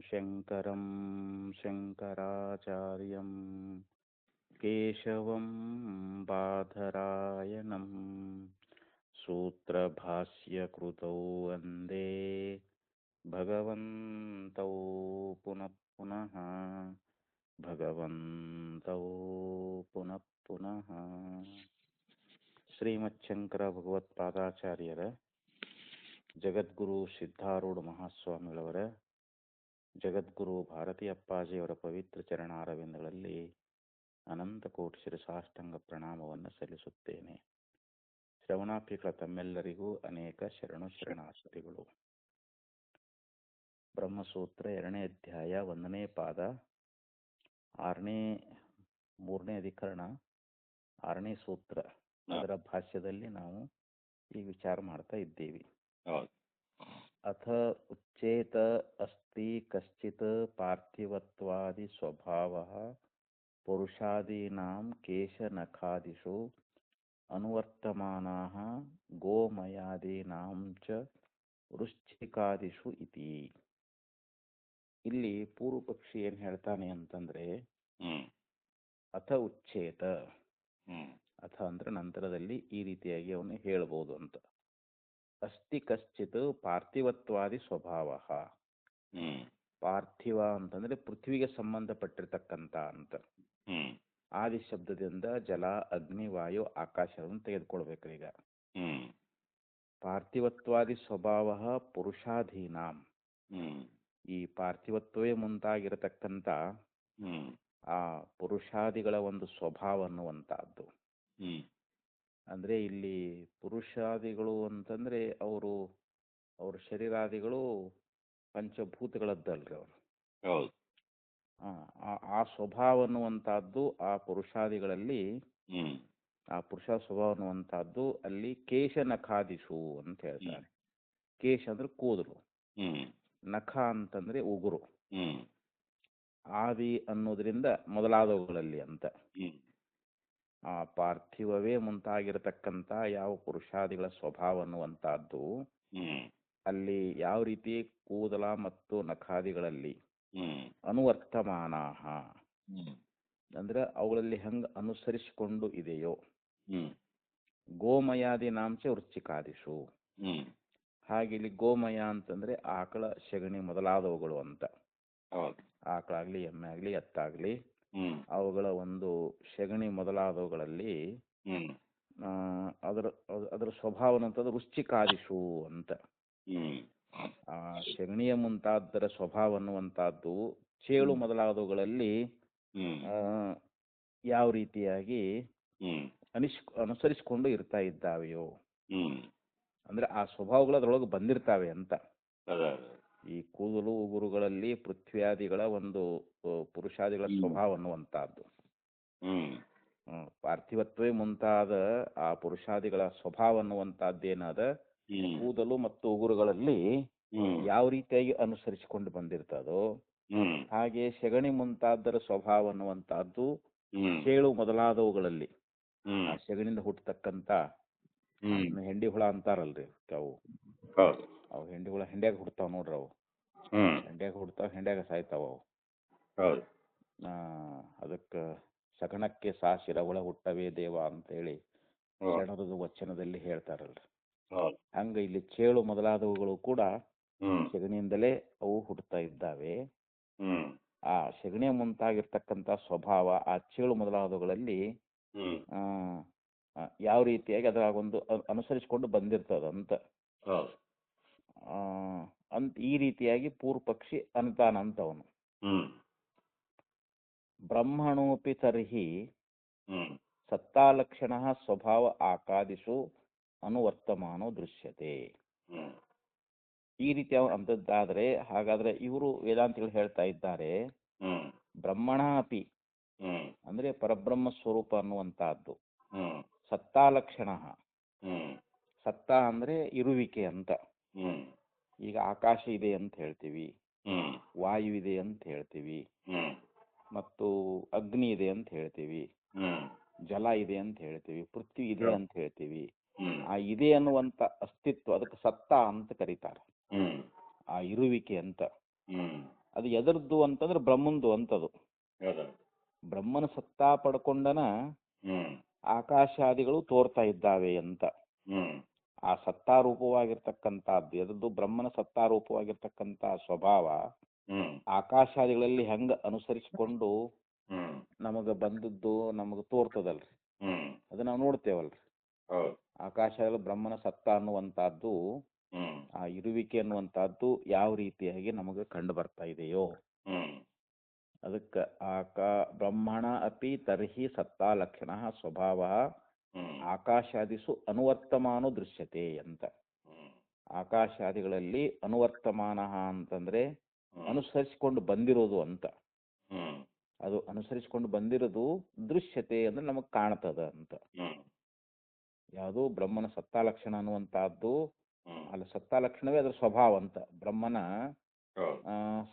ಶಂಕರಂ ಶಂಕರಾಚಾರ್ಯಂ ಕೇಶವಂ ಬಾದರಾಯಣಂ ಸೂತ್ರಭಾಷ್ಯಕೃತೌ ವಂದೇ ಭಗವಂತೌ ಪುನಃ ಪುನಃ ಭಗವಂತೌ ಪುನಃ ಪುನಃ. ಶ್ರೀಮಚ್ಛಂಕರ ಭಗವತ್ಪಾದಾಚಾರ್ಯರ ಜಗದ್ಗುರು ಸಿದ್ಧಾರೂಢ ಮಹಾಸ್ವಾಮಿಗಳವರ ಜಗದ್ಗುರು ಭಾರತೀ ಅಪ್ಪಾಜಿಯವರ ಪವಿತ್ರ ಚರಣಾರವಿಂದಗಳಲ್ಲಿ ಅನಂತ ಕೋಟಿ ಶಿರಸಾಷ್ಟಾಂಗ ಪ್ರಣಾಮವನ್ನು ಸಲ್ಲಿಸುತ್ತೇನೆ. ಶ್ರವಣಾರ್ಥಿಗಳ ತಮ್ಮೆಲ್ಲರಿಗೂ ಅನೇಕ ಶರಣಾರ್ಥಿಗಳು. ಬ್ರಹ್ಮಸೂತ್ರ 2ನೇ ಅಧ್ಯಾಯ 1ನೇ ಪಾದ 3ನೇ ಅಧಿಕರಣ 6ನೇ ಸೂತ್ರ, ಅದರ ಭಾಷ್ಯದಲ್ಲಿ ನಾವು ಈ ವಿಚಾರ ಮಾಡ್ತಾ ಇದ್ದೀವಿ. ಅಥ ಉಚ್ಚೇತ ಅಸ್ತಿ ಕಶ್ಚಿತ್ ಪಾರ್ಥಿವತ್ವಾದಿ ಸ್ವಭಾವಃ ಪುರುಷಾದೀನಾಂ ಕೇಶನಖಾದಿಷು ಅನುವರ್ತಮಾನಾಃ ಗೋಮಯಾದೀನಾಂ ಚ ವೃಶ್ಚಿಕಾದಿಷು ಇತಿ. ಇಲ್ಲಿ ಪೂರ್ವ ಪಕ್ಷಿ ಏನ್ ಹೇಳ್ತಾನೆ ಅಂತಂದ್ರೆ, ಅಥ ಉಚ್ಚೇತ, ಅಥ ಅಂದ್ರೆ ನಂತರದಲ್ಲಿ ಈ ರೀತಿಯಾಗಿ ಅವನು ಹೇಳ್ಬೋದು ಅಂತ. ಅಸ್ತಿ ಕಶ್ಚಿತ್ ಪಾರ್ಥಿವತ್ವಾದಿ ಸ್ವಭಾವ, ಪಾರ್ಥಿವ ಅಂತಂದ್ರೆ ಪೃಥ್ವಿಗೆ ಸಂಬಂಧಪಟ್ಟಿರ್ತಕ್ಕಂಥ ಅಂತ. ಆದಿ ಶಬ್ದದಿಂದ ಜಲ, ಅಗ್ನಿ, ವಾಯು, ಆಕಾಶವನ್ನು ತೆಗೆದುಕೊಳ್ಬೇಕು. ಈಗ ಪಾರ್ಥಿವತ್ವಾದಿ ಸ್ವಭಾವ ಪುರುಷಾಧೀನಾಂ, ಈ ಪಾರ್ಥಿವತ್ವವೇ ಮುಂತಾಗಿರತಕ್ಕಂಥ ಆ ಪುರುಷಾದಿಗಳ ಒಂದು ಸ್ವಭಾವ ಅನ್ನುವಂತಹದ್ದು. ಅಂದ್ರೆ ಇಲ್ಲಿ ಪುರುಷಾದಿಗಳು ಅಂತಂದ್ರೆ ಅವ್ರ ಶರೀರಾದಿಗಳು ಪಂಚಭೂತಗಳದ್ದಲ್ರಿ ಅವರು. ಆ ಸ್ವಭಾವ ಅನ್ನುವಂತಹದ್ದು ಆ ಪುರುಷಾದಿಗಳಲ್ಲಿ, ಆ ಪುರುಷ ಸ್ವಭಾವ ಅನ್ನುವಂತಹದ್ದು ಅಲ್ಲಿ ಕೇಶ ನಖಾದಿಷು ಅಂತ ಹೇಳ್ತಾರೆ. ಕೇಶ ಅಂದ್ರೆ ಕೂದಲು, ನಖ ಅಂತಂದ್ರೆ ಉಗುರು, ಆದಿ ಅನ್ನೋದ್ರಿಂದ ಮೊದಲಾದವುಗಳಲ್ಲಿ ಅಂತ. ಆ ಪಾರ್ಥಿವವೇ ಮುಂತಾಗಿರತಕ್ಕಂಥ ಯಾವ ಪುರುಷಾದಿಗಳ ಸ್ವಭಾವ ಅನ್ನುವಂತಹದ್ದು ಅಲ್ಲಿ ಯಾವ ರೀತಿ ಕೂದಲ ಮತ್ತು ನಖಾದಿಗಳಲ್ಲಿ ಅನುವರ್ತಮಾನಾಹ ಅಂದ್ರೆ ಅವುಗಳಲ್ಲಿ ಹೆಂಗ ಅನುಸರಿಸಿಕೊಂಡು ಇದೆಯೋ, ಗೋಮಯಾದಿನಾಂಚ ವೃಶ್ಚಿಕಾದಿಷು, ಹಾಗೆ ಇಲ್ಲಿ ಗೋಮಯ ಅಂತಂದ್ರೆ ಆಕಳ ಸೆಗಣಿ ಮೊದಲಾದವುಗಳು ಅಂತ. ಆಕಳಾಗ್ಲಿ, ಎಮ್ಮೆ ಆಗ್ಲಿ, ಎತ್ತಾಗ್ಲಿ, ಅವುಗಳ ಒಂದು ಸೆಗಣಿ ಮೊದಲಾದವುಗಳಲ್ಲಿ ಅದರ ಸ್ವಭಾವ ಅಂತಂದ್ರೆ ವೃಶ್ಚಿಕಾದಿಷು ಅಂತ. ಆ ಸೆಗಣಿಯ ಮುಂತಾದರ ಸ್ವಭಾವ ಅನ್ನುವಂತಹದ್ದು ಚೇಳು ಮೊದಲಾದವುಗಳಲ್ಲಿ ಯಾವ ರೀತಿಯಾಗಿ ಅನುಸರಿಸಿಕೊಂಡು ಇರ್ತಾ ಇದ್ದಾವೆಯೋ, ಅಂದ್ರೆ ಆ ಸ್ವಭಾವಗಳು ಅದ್ರೊಳಗೆ ಬಂದಿರ್ತಾವೆ ಅಂತ. ಈ ಕೂದಲು ಉಗುರುಗಳಲ್ಲಿ ಪೃಥ್ವಿಯಾದಿಗಳ ಒಂದು ಪುರುಷಾದಿಗಳ ಸ್ವಭಾವ ಅನ್ನುವಂತಹದ್ದು, ಪಾರ್ಥಿವತ್ವೇ ಮುಂತಾದ ಆ ಪುರುಷಾದಿಗಳ ಸ್ವಭಾವ ಅನ್ನುವಂತಹದ್ದೇನಾದ ಕೂದಲು ಮತ್ತು ಉಗುರುಗಳಲ್ಲಿ ಯಾವ ರೀತಿಯಾಗಿ ಅನುಸರಿಸಿಕೊಂಡು ಬಂದಿರ್ತದೋ, ಹಾಗೆ ಸೆಗಣಿ ಮುಂತಾದರ ಸ್ವಭಾವ ಅನ್ನುವಂತಹದ್ದು ಚೇಳು ಮೊದಲಾದವುಗಳಲ್ಲಿ, ಆ ಸೆಗಣಿಂದ ಹುಟ್ಟತಕ್ಕಂತ ಹೆಂಡಿ ಹುಳ ಅಂತಾರಲ್ರಿ ಅವು ಹೆಂಡಿ ಹುಳ ಹೆಂಡ್ಯಾಗ ಹುಡ್ತಾವ ನೋಡ್ರಿ. ಅವು ಹೆಂಡ್ಯಾಗ ಹುಡ್ತಾವ, ಹೆಂಡ್ಯಾಗ ಸಾಯ್ತಾವ ಅವು. ಅದಕ್ಕೆ ಸಗಣಕ್ಕೆ ಸಾಸಿರ ಹುಳ ಹುಟ್ಟವೇ ದೇವ ಅಂತ ಹೇಳಿ ಶರಣರದ ವಚನದಲ್ಲಿ ಹೇಳ್ತಾರಲ್ರಿ. ಹಂಗ ಇಲ್ಲಿ ಚೇಳು ಮೊದಲಾದವುಗಳು ಕೂಡ ಸೆಗಣಿಯಿಂದಲೇ ಅವು ಹುಟ್ಟುತ್ತಾ ಇದ್ದಾವೆ. ಆ ಸೆಗಣಿಯ ಮುಂತಾಗಿರ್ತಕ್ಕಂಥ ಸ್ವಭಾವ ಆ ಚೇಳು ಮೊದಲಾದವುಗಳಲ್ಲಿ ಯಾವ ರೀತಿಯಾಗಿ ಅದರ ಒಂದು ಅನುಸರಿಸಿಕೊಂಡು ಬಂದಿರ್ತದಂತ ಅಂತ ಈ ರೀತಿಯಾಗಿ ಪೂರ್ವ ಪಕ್ಷಿ ಅಂತಾನಂತವನು. ಬ್ರಹ್ಮಣೋಪಿ ತರ್ಹಿ ಸತ್ತಾಲಕ್ಷಣ ಸ್ವಭಾವ ಆಕಾದಿಷು ಅನುವರ್ತಮಾನೋ ದೃಶ್ಯತೆ. ಈ ರೀತಿ ಅಂತದ್ದಾದ್ರೆ ಹಾಗಾದ್ರೆ ಇವರು ವೇದಾಂತಿಗಳು ಹೇಳ್ತಾ ಇದ್ದಾರೆ, ಬ್ರಹ್ಮಣ ಅಪಿ ಅಂದ್ರೆ ಪರಬ್ರಹ್ಮ ಸ್ವರೂಪ ಅನ್ನುವಂತಹದ್ದು, ಸತ್ತಾಲಕ್ಷಣ, ಸತ್ತ ಅಂದ್ರೆ ಇರುವಿಕೆ ಅಂತ. ಈಗ ಆಕಾಶ ಇದೆ ಅಂತ ಹೇಳ್ತೀವಿ, ವಾಯು ಇದೆ ಅಂತ ಹೇಳ್ತೀವಿ, ಮತ್ತು ಅಗ್ನಿ ಇದೆ ಅಂತ ಹೇಳ್ತೀವಿ, ಜಲ ಇದೆ ಅಂತ ಹೇಳ್ತೀವಿ, ಪೃಥ್ವಿ ಇದೆ ಅಂತ ಹೇಳ್ತೀವಿ. ಆ ಇದೆ ಅನ್ನುವಂತ ಅಸ್ತಿತ್ವ ಅದಕ್ಕೆ ಸತ್ತ ಅಂತ ಕರೀತಾರೆ, ಆ ಇರುವಿಕೆ ಅಂತ. ಅದು ಎದರದ್ದು ಅಂತಂದ್ರೆ ಬ್ರಹ್ಮಂದು ಅಂತದು. ಬ್ರಹ್ಮನ ಸತ್ತಾ ಪಡ್ಕೊಂಡನ ಆಕಾಶಾದಿಗಳು ತೋರ್ತಾ ಇದ್ದಾವೆ ಅಂತ. ಆ ಸತ್ತಾರೂಪವಾಗಿರ್ತಕ್ಕಂಥದ್ದು ಎದರದ್ದು? ಬ್ರಹ್ಮನ ಸತ್ತಾರೂಪವಾಗಿರ್ತಕ್ಕಂಥ ಸ್ವಭಾವ ಆಕಾಶಾದಿಗಳಲ್ಲಿ ಹೆಂಗ ಅನುಸರಿಸಿಕೊಂಡು ನಮಗ ಬಂದದ್ದು ನಮಗ ತೋರ್ತದಲ್ರಿ, ಅದು ನಾವು ನೋಡ್ತೇವಲ್ರಿ. ಆಕಾಶದಲ್ಲಿ ಬ್ರಹ್ಮನ ಸತ್ತ ಅನ್ನುವಂಥದ್ದು, ಆ ಇರುವಿಕೆ ಅನ್ನುವಂಥದ್ದು ಯಾವ ರೀತಿಯಾಗಿ ನಮಗೆ ಕಂಡು ಬರ್ತಾ ಇದೆಯೋ ಅದಕ್ಕೆ ಬ್ರಹ್ಮಣ ಅಪಿ ತರ್ಹಿ ಸತ್ತಾ ಲಕ್ಷಣ ಸ್ವಭಾವ ಆಕಾಶಾದಿಸು ಅನುವರ್ತಮಾನೋ ದೃಶ್ಯತೆ ಅಂತ. ಆಕಾಶಾದಿಗಳಲ್ಲಿ ಅನುವರ್ತಮಾನ ಅಂತಂದ್ರೆ ಅನುಸರಿಸಿಕೊಂಡು ಬಂದಿರೋದು ಅಂತ. ಅದು ಅನುಸರಿಸಿಕೊಂಡು ಬಂದಿರೋದು ದೃಶ್ಯತೆ ಅಂದ್ರೆ ನಮಗ್ ಕಾಣ್ತದ ಅಂತ. ಯಾವುದು? ಬ್ರಹ್ಮನ ಸತ್ತಾ ಲಕ್ಷಣ ಅನ್ನುವಂತಹದ್ದು ಅಲ್ಲ, ಸತ್ತಾ ಲಕ್ಷಣವೇ ಅದರ ಸ್ವಭಾವ ಅಂತ. ಬ್ರಹ್ಮನ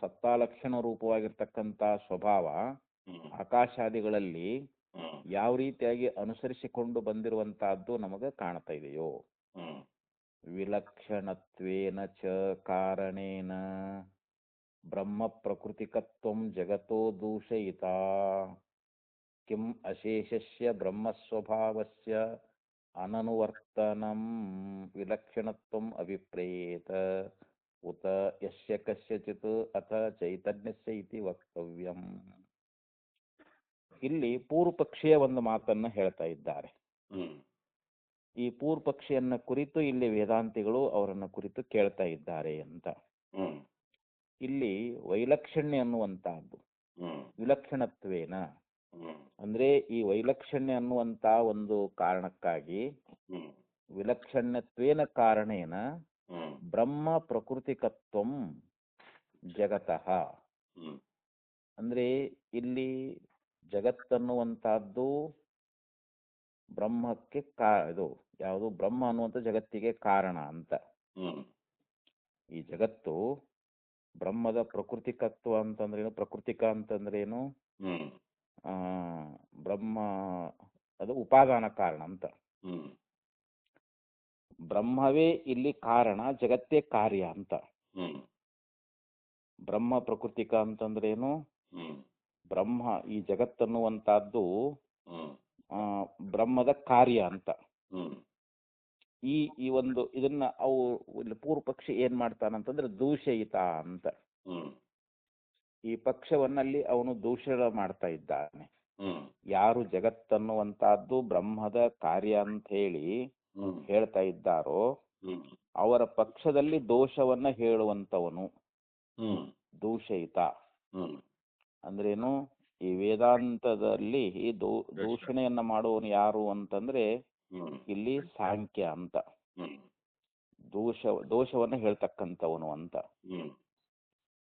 ಸತ್ತಾ ಲಕ್ಷಣ ರೂಪವಾಗಿರ್ತಕ್ಕಂಥ ಸ್ವಭಾವ ಆಕಾಶಾದಿಗಳಲ್ಲಿ ಯಾವ ರೀತಿಯಾಗಿ ಅನುಸರಿಸಿಕೊಂಡು ಬಂದಿರುವಂತಹದ್ದು ನಮಗೆ ಕಾಣ್ತಾ ಇದೆಯೋ. ವಿಲಕ್ಷಣತ್ವೇನ ಚ ಕಾರಣೇನ ಬ್ರಹ್ಮ ಪ್ರಕೃತಿಕತ್ವಂ ಜಗತೋ ದೂಷಯಿತ ಕಿಂ ಅಶೇಷಸ್ಯ ಬ್ರಹ್ಮಸ್ವಭಾವಸ್ಯ ಅನನುವರ್ತನಂ ವಿಲಕ್ಷಣತ್ವಂ ಅಭಿಪ್ರೇತ ಉತ ಯಸ್ಯ ಕಸ್ಯಚಿತ್ ಅಥ ಚೈತನ್ಯಸ್ಯ ಇತಿ ವಕ್ತವ್ಯಂ. ಇಲ್ಲಿ ಪೂರ್ವಪಕ್ಷಿಯ ಒಂದು ಮಾತನ್ನ ಹೇಳ್ತಾ ಇದ್ದಾರೆ. ಈ ಪೂರ್ವಪಕ್ಷಿಯನ್ನ ಕುರಿತು ಇಲ್ಲಿ ವೇದಾಂತಿಗಳು ಅವರನ್ನ ಕುರಿತು ಕೇಳ್ತಾ ಇದ್ದಾರೆ ಅಂತ. ಇಲ್ಲಿ ವೈಲಕ್ಷಣ್ಯ ಅನ್ನುವಂತಹದ್ದು ವಿಲಕ್ಷಣತ್ವೇನ ಅಂದ್ರೆ ಈ ವೈಲಕ್ಷಣ್ಯ ಅನ್ನುವಂತ ಒಂದು ಕಾರಣಕ್ಕಾಗಿ ವಿಲಕ್ಷಣ್ಯತ್ವೇನ ಕಾರಣೇನ ಬ್ರಹ್ಮ ಪ್ರಕೃತಿಕತ್ವಂ ಜಗತಃ ಅಂದ್ರೆ ಇಲ್ಲಿ ಜಗತ್ತನ್ನುವಂತಹದ್ದು ಬ್ರಹ್ಮಕ್ಕೆ ಇದು ಯಾವುದು? ಬ್ರಹ್ಮ ಅನ್ನುವಂಥ ಜಗತ್ತಿಗೆ ಕಾರಣ ಅಂತ. ಈ ಜಗತ್ತು ಬ್ರಹ್ಮದ ಪ್ರಕೃತಿಕತ್ವ ಅಂತಂದ್ರೇನು? ಪ್ರಕೃತಿಕ ಅಂತಂದ್ರೇನು? ಬ್ರಹ್ಮ ಅದು ಉಪಾದಾನ ಕಾರಣ ಅಂತ. ಬ್ರಹ್ಮವೇ ಇಲ್ಲಿ ಕಾರಣ, ಜಗತ್ತೇ ಕಾರ್ಯ ಅಂತ. ಬ್ರಹ್ಮ ಪ್ರಕೃತಿಕ ಅಂತಂದ್ರೇನು? ಬ್ರಹ್ಮ ಈ ಜಗತ್ತನ್ನುವಂತಹದ್ದು ಬ್ರಹ್ಮದ ಕಾರ್ಯ ಅಂತ. ಈ ಒಂದು ಇದನ್ನ ಅವು ಇಲ್ಲಿ ಪೂರ್ವ ಪಕ್ಷಿ ಏನ್ ಮಾಡ್ತಾನಂತಂದ್ರೆ ದೂಷಯಿತ ಅಂತ. ಈ ಪಕ್ಷವನ್ನಲ್ಲಿ ಅವನು ದೂಷಣ ಮಾಡ್ತಾ ಇದ್ದಾನೆ. ಯಾರು ಜಗತ್ತನ್ನುವಂತಹದ್ದು ಬ್ರಹ್ಮದ ಕಾರ್ಯ ಅಂತ ಹೇಳಿ ಹೇಳ್ತಾ ಇದ್ದಾರೋ ಅವರ ಪಕ್ಷದಲ್ಲಿ ದೋಷವನ್ನ ಹೇಳುವಂತವನು ದೂಷಯಿತ. ಅಂದ್ರೇನು? ಈ ವೇದಾಂತದಲ್ಲಿ ದೂಷಣೆಯನ್ನ ಮಾಡುವವನು ಯಾರು ಅಂತಂದ್ರೆ ಇಲ್ಲಿ ಸಾಂಖ್ಯ ಅಂತ. ದೋಷವನ್ನ ಹೇಳ್ತಕ್ಕಂಥವನು ಅಂತ.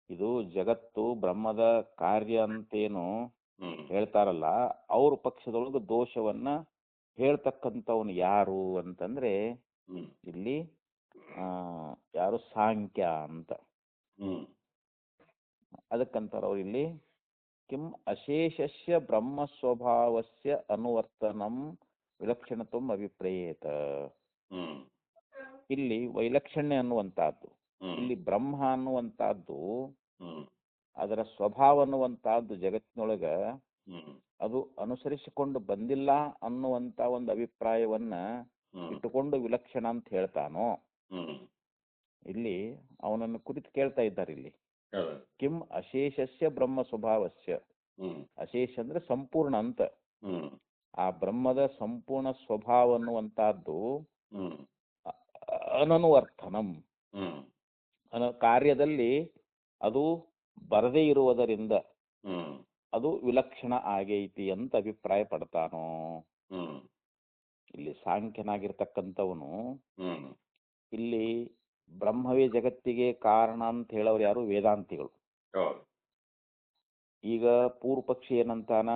ಇದು ಜಗತ್ತು ಬ್ರಹ್ಮದ ಕಾರ್ಯ ಅಂತೇನು ಹೇಳ್ತಾರಲ್ಲ, ಅವ್ರ ಪಕ್ಷದೊಳಗೆ ದೋಷವನ್ನ ಹೇಳ್ತಕ್ಕಂಥವನು ಯಾರು ಅಂತಂದ್ರೆ ಇಲ್ಲಿ ಯಾರು? ಸಾಂಖ್ಯ ಅಂತ. ಅದಕ್ಕಂತಾರ ಅವ್ರು ಇಲ್ಲಿ ಕಿಂ ಅಶೇಷಸ್ಯ ಬ್ರಹ್ಮ ಸ್ವಭಾವಸ್ಯ ಅನುವರ್ತನಂ ವಿಲಕ್ಷಣತ್ವಂ ಅಭಿಪ್ರೇಯೇತ. ಇಲ್ಲಿ ವೈಲಕ್ಷಣ್ಯ ಅನ್ನುವಂತಹದ್ದು, ಇಲ್ಲಿ ಬ್ರಹ್ಮ ಅನ್ನುವಂತಹದ್ದು ಅದರ ಸ್ವಭಾವ ಅನ್ನುವಂತಹದ್ದು ಜಗತ್ತಿನೊಳಗ ಅದು ಅನುಸರಿಸಿಕೊಂಡು ಬಂದಿಲ್ಲ ಅನ್ನುವಂತ ಒಂದು ಅಭಿಪ್ರಾಯವನ್ನ ಇಟ್ಟುಕೊಂಡು ವಿಲಕ್ಷಣ ಅಂತ ಹೇಳ್ತಾನೋ, ಇಲ್ಲಿ ಅವನನ್ನು ಕುರಿತು ಕೇಳ್ತಾ ಇದ್ದಾರೆ. ಇಲ್ಲಿ ಕಿಂ ಅಶೇಷಸ್ಯ ಬ್ರಹ್ಮ ಸ್ವಭಾವಸ್ಯ, ಅಶೇಷ ಅಂದ್ರೆ ಸಂಪೂರ್ಣ ಅಂತ. ಆ ಬ್ರಹ್ಮದ ಸಂಪೂರ್ಣ ಸ್ವಭಾವ ಅನ್ನುವಂತಹದ್ದು ಅನನುವರ್ತನಂ ಕಾರ್ಯದಲ್ಲಿ ಅದು ಬರದೇ ಇರುವುದರಿಂದ ಅದು ವಿಲಕ್ಷಣ ಆಗೈತಿ ಅಂತ ಅಭಿಪ್ರಾಯ ಪಡ್ತಾನೋ. ಇಲ್ಲಿ ಸಾಂಖ್ಯನಾಗಿರ್ತಕ್ಕಂಥವನು ಇಲ್ಲಿ ಬ್ರಹ್ಮವೇ ಜಗತ್ತಿಗೆ ಕಾರಣ ಅಂತ ಹೇಳೋರು ಯಾರು? ವೇದಾಂತಿಗಳು. ಈಗ ಪೂರ್ವ ಪಕ್ಷಿ ಏನಂತಾನ?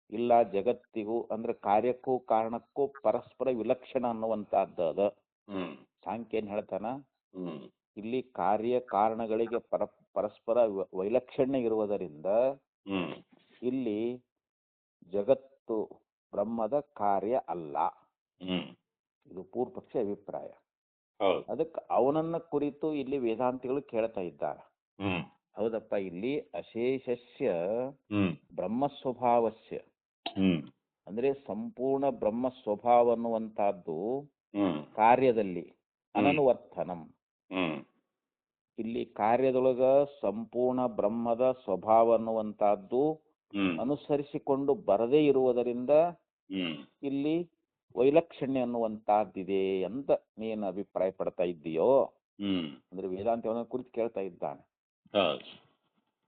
ಇಲ್ಲ, ಜಗತ್ತಿಗೂ ಅಂದ್ರೆ ಕಾರ್ಯಕ್ಕೂ ಕಾರಣಕ್ಕೂ ಪರಸ್ಪರ ವಿಲಕ್ಷಣ ಅನ್ನುವಂತಹದ್ದು ಅದ. ಸಾಂಖ್ಯ ಏನ್ ಹೇಳ್ತಾನ? ಇಲ್ಲಿ ಕಾರ್ಯ ಕಾರಣಗಳಿಗೆ ಪರಸ್ಪರ ವೈಲಕ್ಷಣ್ಯ ಇರುವುದರಿಂದ ಇಲ್ಲಿ ಜಗತ್ತು ಬ್ರಹ್ಮದ ಕಾರ್ಯ ಅಲ್ಲ. ಇದು ಪೂರ್ವ ಪಕ್ಷಿ ಅಭಿಪ್ರಾಯ. ಅದಕ್ಕೆ ಅವನನ್ನ ಕುರಿತು ಇಲ್ಲಿ ವೇದಾಂತಿಗಳು ಕೇಳ್ತಾ ಇದ್ದಾರೆ. ಹೌದಪ್ಪ, ಇಲ್ಲಿ ಅಶೇಷಸ್ಯ ಹ್ಮ್ ಬ್ರಹ್ಮ ಸ್ವಭಾವಸ್ಯ ಹ್ಮ್ ಅಂದ್ರೆ ಸಂಪೂರ್ಣ ಬ್ರಹ್ಮ ಸ್ವಭಾವ ಅನ್ನುವಂತಹದ್ದು ಹ್ಮ್ ಕಾರ್ಯದಲ್ಲಿ ಅನನುವರ್ತನಂ. ಹ್ಮ್ ಇಲ್ಲಿ ಕಾರ್ಯದೊಳಗ ಸಂಪೂರ್ಣ ಬ್ರಹ್ಮದ ಸ್ವಭಾವ ಅನ್ನುವಂತಹದ್ದು ಹ್ಮ್ ಅನುಸರಿಸಿಕೊಂಡು ಬರದೇ ಇರುವುದರಿಂದ ಹ್ಮ್ ಇಲ್ಲಿ ವೈಲಕ್ಷಣ್ಯ ಅನ್ನುವಂತಹದ್ದಿದೆ ಅಂತ ನೀನು ಅಭಿಪ್ರಾಯ ಪಡ್ತಾ ಇದ್ದೀಯೋ? ಹ್ಮ್ ಅಂದ್ರೆ ವೇದಾಂತವನ್ನ ಕುರಿತು ಕೇಳ್ತಾ ಇದ್ದಾನೆ. ಹೌದು.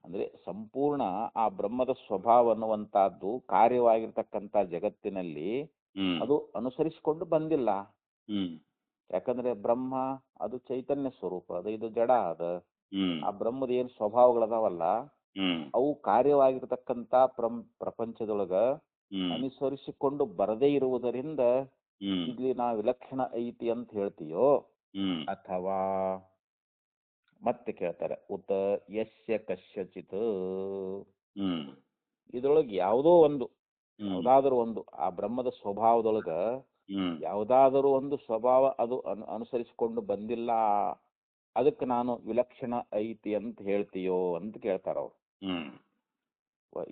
ಅಂದ್ರೆ ಸಂಪೂರ್ಣ ಆ ಬ್ರಹ್ಮದ ಸ್ವಭಾವ ಅನ್ನುವಂತಹದ್ದು ಕಾರ್ಯವಾಗಿರ್ತಕ್ಕಂಥ ಜಗತ್ತಿನಲ್ಲಿ ಹ್ಮ್ ಅದು ಅನುಸರಿಸಿಕೊಂಡು ಬಂದಿಲ್ಲ. ಹ್ಮ್ ಯಾಕಂದ್ರೆ ಬ್ರಹ್ಮ ಅದು ಚೈತನ್ಯ ಸ್ವರೂಪ ಅದ, ಇದು ಜಡ ಅದ. ಹ್ಮ್ ಆ ಬ್ರಹ್ಮದ ಏನು ಸ್ವಭಾವಗಳದಾವಲ್ಲ ಹ್ಮ್ ಅವು ಕಾರ್ಯವಾಗಿರ್ತಕ್ಕಂಥ ಪ್ರಪಂಚದೊಳಗ ಹ್ಮ್ ಅನುಸರಿಸಿಕೊಂಡು ಬರದೇ ಇರುವುದರಿಂದ ಹ್ಮ್ ಇಲ್ಲಿ ನಾ ವಿಲಕ್ಷಣ ಐತಿ ಅಂತ ಹೇಳ್ತೀಯೋ? ಹ್ಮ್ ಅಥವಾ ಮತ್ತೆ ಕೇಳ್ತಾರೆ, ಉತ ಯಸ್ಯ ಕಸ್ಯಚಿತ್ ಹ್ಮ್ ಇದ್ರೊಳಗೆ ಯಾವುದೋ ಒಂದು ಯಾವುದಾದರೂ ಒಂದು ಆ ಬ್ರಹ್ಮದ ಸ್ವಭಾವದೊಳಗ ಹ್ಮ್ ಯಾವುದಾದರೂ ಒಂದು ಸ್ವಭಾವ ಅದು ಅನುಸರಿಸಿಕೊಂಡು ಬಂದಿಲ್ಲ, ಅದಕ್ಕೆ ನಾನು ವಿಲಕ್ಷಣ ಐತಿ ಅಂತ ಹೇಳ್ತೀಯೋ ಅಂತ ಕೇಳ್ತಾರ ಅವ್ರು. ಹ್ಮ್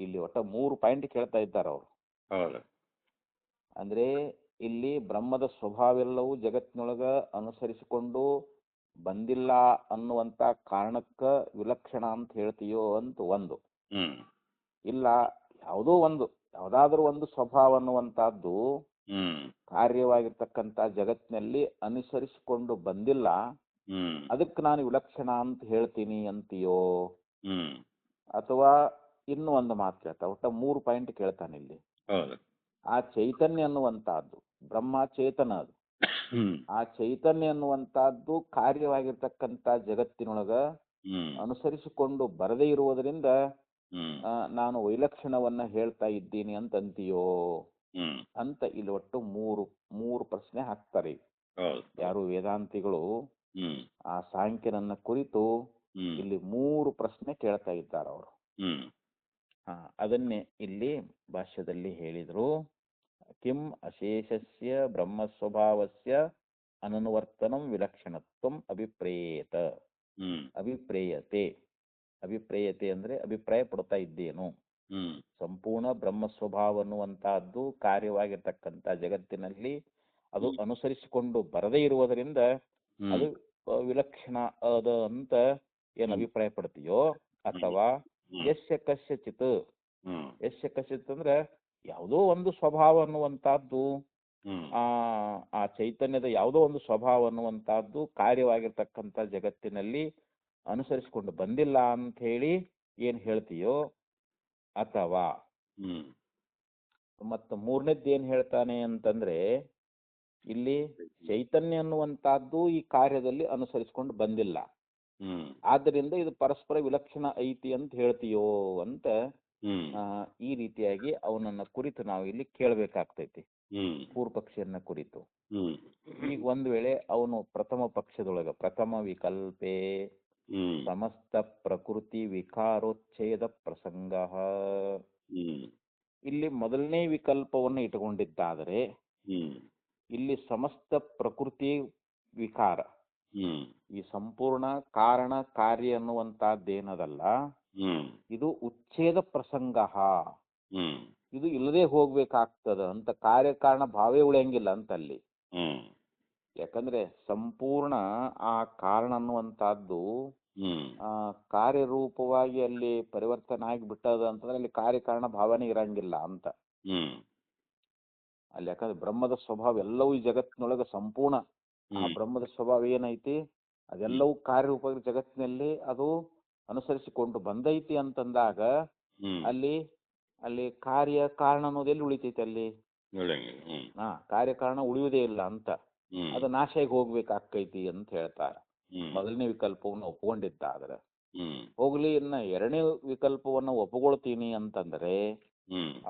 ಇಲ್ಲಿ ಒಟ್ಟ 3 ಪಾಯಿಂಟ್ ಕೇಳ್ತಾ ಇದ್ದಾರೆ ಅವ್ರು. ಹೌದು. ಅಂದ್ರೆ ಇಲ್ಲಿ ಬ್ರಹ್ಮದ ಸ್ವಭಾವೆಲ್ಲವೂ ಜಗತ್ತಿನೊಳಗ ಅನುಸರಿಸಿಕೊಂಡು ಬಂದಿಲ್ಲ ಅನ್ನುವಂತ ಕಾರಣಕ್ಕ ವಿಲಕ್ಷಣ ಅಂತ ಹೇಳ್ತೀಯೋ ಅಂತ ಒಂದು. ಹ್ಮ್ ಇಲ್ಲ, ಯಾವುದಾದ್ರೂ ಒಂದು ಸ್ವಭಾವ ಅನ್ನುವಂತಹದ್ದು ಹ್ಮ್ ಕಾರ್ಯವಾಗಿರ್ತಕ್ಕಂಥ ಜಗತ್ತಿನಲ್ಲಿ ಅನುಸರಿಸಿಕೊಂಡು ಬಂದಿಲ್ಲ, ಹ್ಮ್ ಅದಕ್ಕೆ ನಾನು ವಿಲಕ್ಷಣ ಅಂತ ಹೇಳ್ತೀನಿ ಅಂತೀಯೋ? ಹ್ಮ್ ಅಥವಾ ಇನ್ನೂ ಒಂದು ಮಾತು ಕೇಳ್ತಾ, ಒಟ್ಟ 3 ಪಾಯಿಂಟ್ ಕೇಳ್ತಾನೆ ಇಲ್ಲಿ. ಹೌದು. ಆ ಚೈತನ್ಯ ಅನ್ನುವಂತಹದ್ದು ಬ್ರಹ್ಮ ಚೇತನ ಅದು. ಹ್ಮ್ ಆ ಚೈತನ್ಯ ಅನ್ನುವಂತಹದ್ದು ಕಾರ್ಯವಾಗಿರ್ತಕ್ಕಂಥ ಜಗತ್ತಿನೊಳಗ ಹ್ಮ್ ಅನುಸರಿಸಿಕೊಂಡು ಬರದೇ ಇರುವುದರಿಂದ ಹ್ಮ್ ನಾನು ವೈಲಕ್ಷಣವನ್ನ ಹೇಳ್ತಾ ಇದ್ದೀನಿ ಅಂತ ಅಂತೀಯೋ ಹ್ಮ್ ಅಂತ ಇಲ್ಲಿ ಒಟ್ಟು ಮೂರು ಪ್ರಶ್ನೆ ಹಾಕ್ತಾರೆ. ಹೌದು. ಯಾರು ವೇದಾಂತಿಗಳು ಹ್ಮ್ ಆ ಸಾಂಖ್ಯನನ್ನ ಕುರಿತು ಹ್ಮ್ ಇಲ್ಲಿ 3 ಪ್ರಶ್ನೆ ಕೇಳ್ತಾ ಇದ್ದಾರೆ ಅವರು. ಹ್ಮ್ ಅದನ್ನೇ ಇಲ್ಲಿ ಭಾಷ್ಯದಲ್ಲಿ ಹೇಳಿದ್ರು. ಕಿಂ ಅಶೇಷಸ್ಯ ಬ್ರಹ್ಮ ಸ್ವಭಾವಸ್ಯ ಅನನುವರ್ತನಂ ವಿಲಕ್ಷಣತ್ವಂ ಅಭಿಪ್ರೇಯೇತ. ಹ್ಮ್ ಅಭಿಪ್ರೇಯತೆ ಅಂದ್ರೆ ಅಭಿಪ್ರಾಯ ಪಡ್ತಾ ಇದ್ದೇನು. ಹ್ಮ್ ಸಂಪೂರ್ಣ ಬ್ರಹ್ಮ ಸ್ವಭಾವ ಅನ್ನುವಂತಹದ್ದು ಕಾರ್ಯವಾಗಿರ್ತಕ್ಕಂಥ ಜಗತ್ತಿನಲ್ಲಿ ಅದು ಅನುಸರಿಸಿಕೊಂಡು ಬರದೇ ಇರುವುದರಿಂದ ಅದು ವಿಲಕ್ಷಣ ಅದ ಅಂತ ಏನ್ ಅಭಿಪ್ರಾಯ ಪಡ್ತೀಯೋ? ಅಥವಾ ಯಸ್ಯ ಕಸ್ಯಚಿತ್ ಅಂದ್ರೆ ಯಾವುದೋ ಒಂದು ಸ್ವಭಾವ ಅನ್ನುವಂತಹದ್ದು ಆ ಚೈತನ್ಯದ ಯಾವುದೋ ಒಂದು ಸ್ವಭಾವ ಅನ್ನುವಂತಹದ್ದು ಕಾರ್ಯವಾಗಿರ್ತಕ್ಕಂಥ ಜಗತ್ತಿನಲ್ಲಿ ಅನುಸರಿಸಿಕೊಂಡು ಬಂದಿಲ್ಲ ಅಂತ ಹೇಳಿ ಏನ್ ಹೇಳ್ತೀಯೋ? ಅಥವಾ ಮತ್ತ 3ನೇದ್ದು ಏನ್ ಹೇಳ್ತಾನೆ ಅಂತಂದ್ರೆ, ಇಲ್ಲಿ ಚೈತನ್ಯ ಅನ್ನುವಂತಹದ್ದು ಈ ಕಾರ್ಯದಲ್ಲಿ ಅನುಸರಿಸಿಕೊಂಡು ಬಂದಿಲ್ಲ, ಆದ್ದರಿಂದ ಇದು ಪರಸ್ಪರ ವಿಲಕ್ಷಣ ಐತಿ ಅಂತ ಹೇಳ್ತೀಯೋ ಅಂತ ಈ ರೀತಿಯಾಗಿ ಅವನನ್ನ ಕುರಿತು ನಾವು ಇಲ್ಲಿ ಕೇಳಬೇಕಾಗ್ತೈತಿ, ಪೂರ್ವ ಪಕ್ಷಿಯನ್ನ ಕುರಿತು. ಈಗ ಒಂದ್ ವೇಳೆ ಅವನು ಪ್ರಥಮ ಪಕ್ಷದೊಳಗ ಪ್ರಥಮ ವಿಕಲ್ಪೆ ಸಮಸ್ತ ಪ್ರಕೃತಿ ವಿಕಾರೋಚ್ಛೇದ ಪ್ರಸಂಗ ಇಲ್ಲಿ ಮೊದಲನೇ ವಿಕಲ್ಪವನ್ನು ಇಟ್ಟುಕೊಂಡಿದ್ದಾದರೆ ಇಲ್ಲಿ ಸಮಸ್ತ ಪ್ರಕೃತಿ ವಿಕಾರ, ಈ ಸಂಪೂರ್ಣ ಕಾರಣ ಕಾರ್ಯ ಅನ್ನುವಂತಹದ್ದೇನದಲ್ಲ ಇದು ಉಚ್ಛೇದ ಪ್ರಸಂಗ, ಇದು ಇಲ್ಲದೆ ಹೋಗ್ಬೇಕಾಗ್ತದ ಅಂತ. ಕಾರ್ಯಕಾರಣ ಭಾವೇ ಉಳಿಯಂಗಿಲ್ಲ ಅಂತ ಅಲ್ಲಿ. ಯಾಕಂದ್ರೆ ಸಂಪೂರ್ಣ ಆ ಕಾರಣ ಅನ್ನುವಂತಹದ್ದು ಕಾರ್ಯರೂಪವಾಗಿ ಅಲ್ಲಿ ಪರಿವರ್ತನೆ ಆಗಿಬಿಟ್ಟದ ಅಂತಂದ್ರೆ ಅಲ್ಲಿ ಕಾರ್ಯಕಾರಣ ಭಾವನೆ ಇರಂಗಿಲ್ಲ ಅಂತ ಅಲ್ಲಿ. ಯಾಕಂದ್ರೆ ಬ್ರಹ್ಮದ ಸ್ವಭಾವ ಎಲ್ಲವೂ ಈ ಜಗತ್ತಿನೊಳಗೆ ಸಂಪೂರ್ಣ ಆ ಬ್ರಹ್ಮದ ಸ್ವಭಾವ ಏನೈತಿ ಅದೆಲ್ಲವೂ ಕಾರ್ಯರೂಪ ಜಗತ್ತಿನಲ್ಲಿ ಅದು ಅನುಸರಿಸಿಕೊಂಡು ಬಂದೈತಿ ಅಂತಂದಾಗ ಅಲ್ಲಿ ಕಾರ್ಯ ಕಾರಣ ಅನ್ನೋದು ಎಲ್ಲಿ ಉಳಿತೈತಿ ಅಲ್ಲಿ? ಕಾರ್ಯಕಾರಣ ಉಳಿಯುವುದೇ ಇಲ್ಲ ಅಂತ. ಅದು ನಾಶ ಆಗಿ ಹೋಗ್ಬೇಕಾಕೈತಿ ಅಂತ ಹೇಳ್ತಾರೆ. ಮೊದಲನೇ ವಿಕಲ್ಪವನ್ನು ಒಪ್ಕೊಂಡಿದ್ದಾದ್ರೆ ಹೋಗ್ಲಿ. ಇನ್ನ 2ನೇ ವಿಕಲ್ಪವನ್ನು ಒಪ್ಕೊಳ್ತೀನಿ ಅಂತಂದ್ರೆ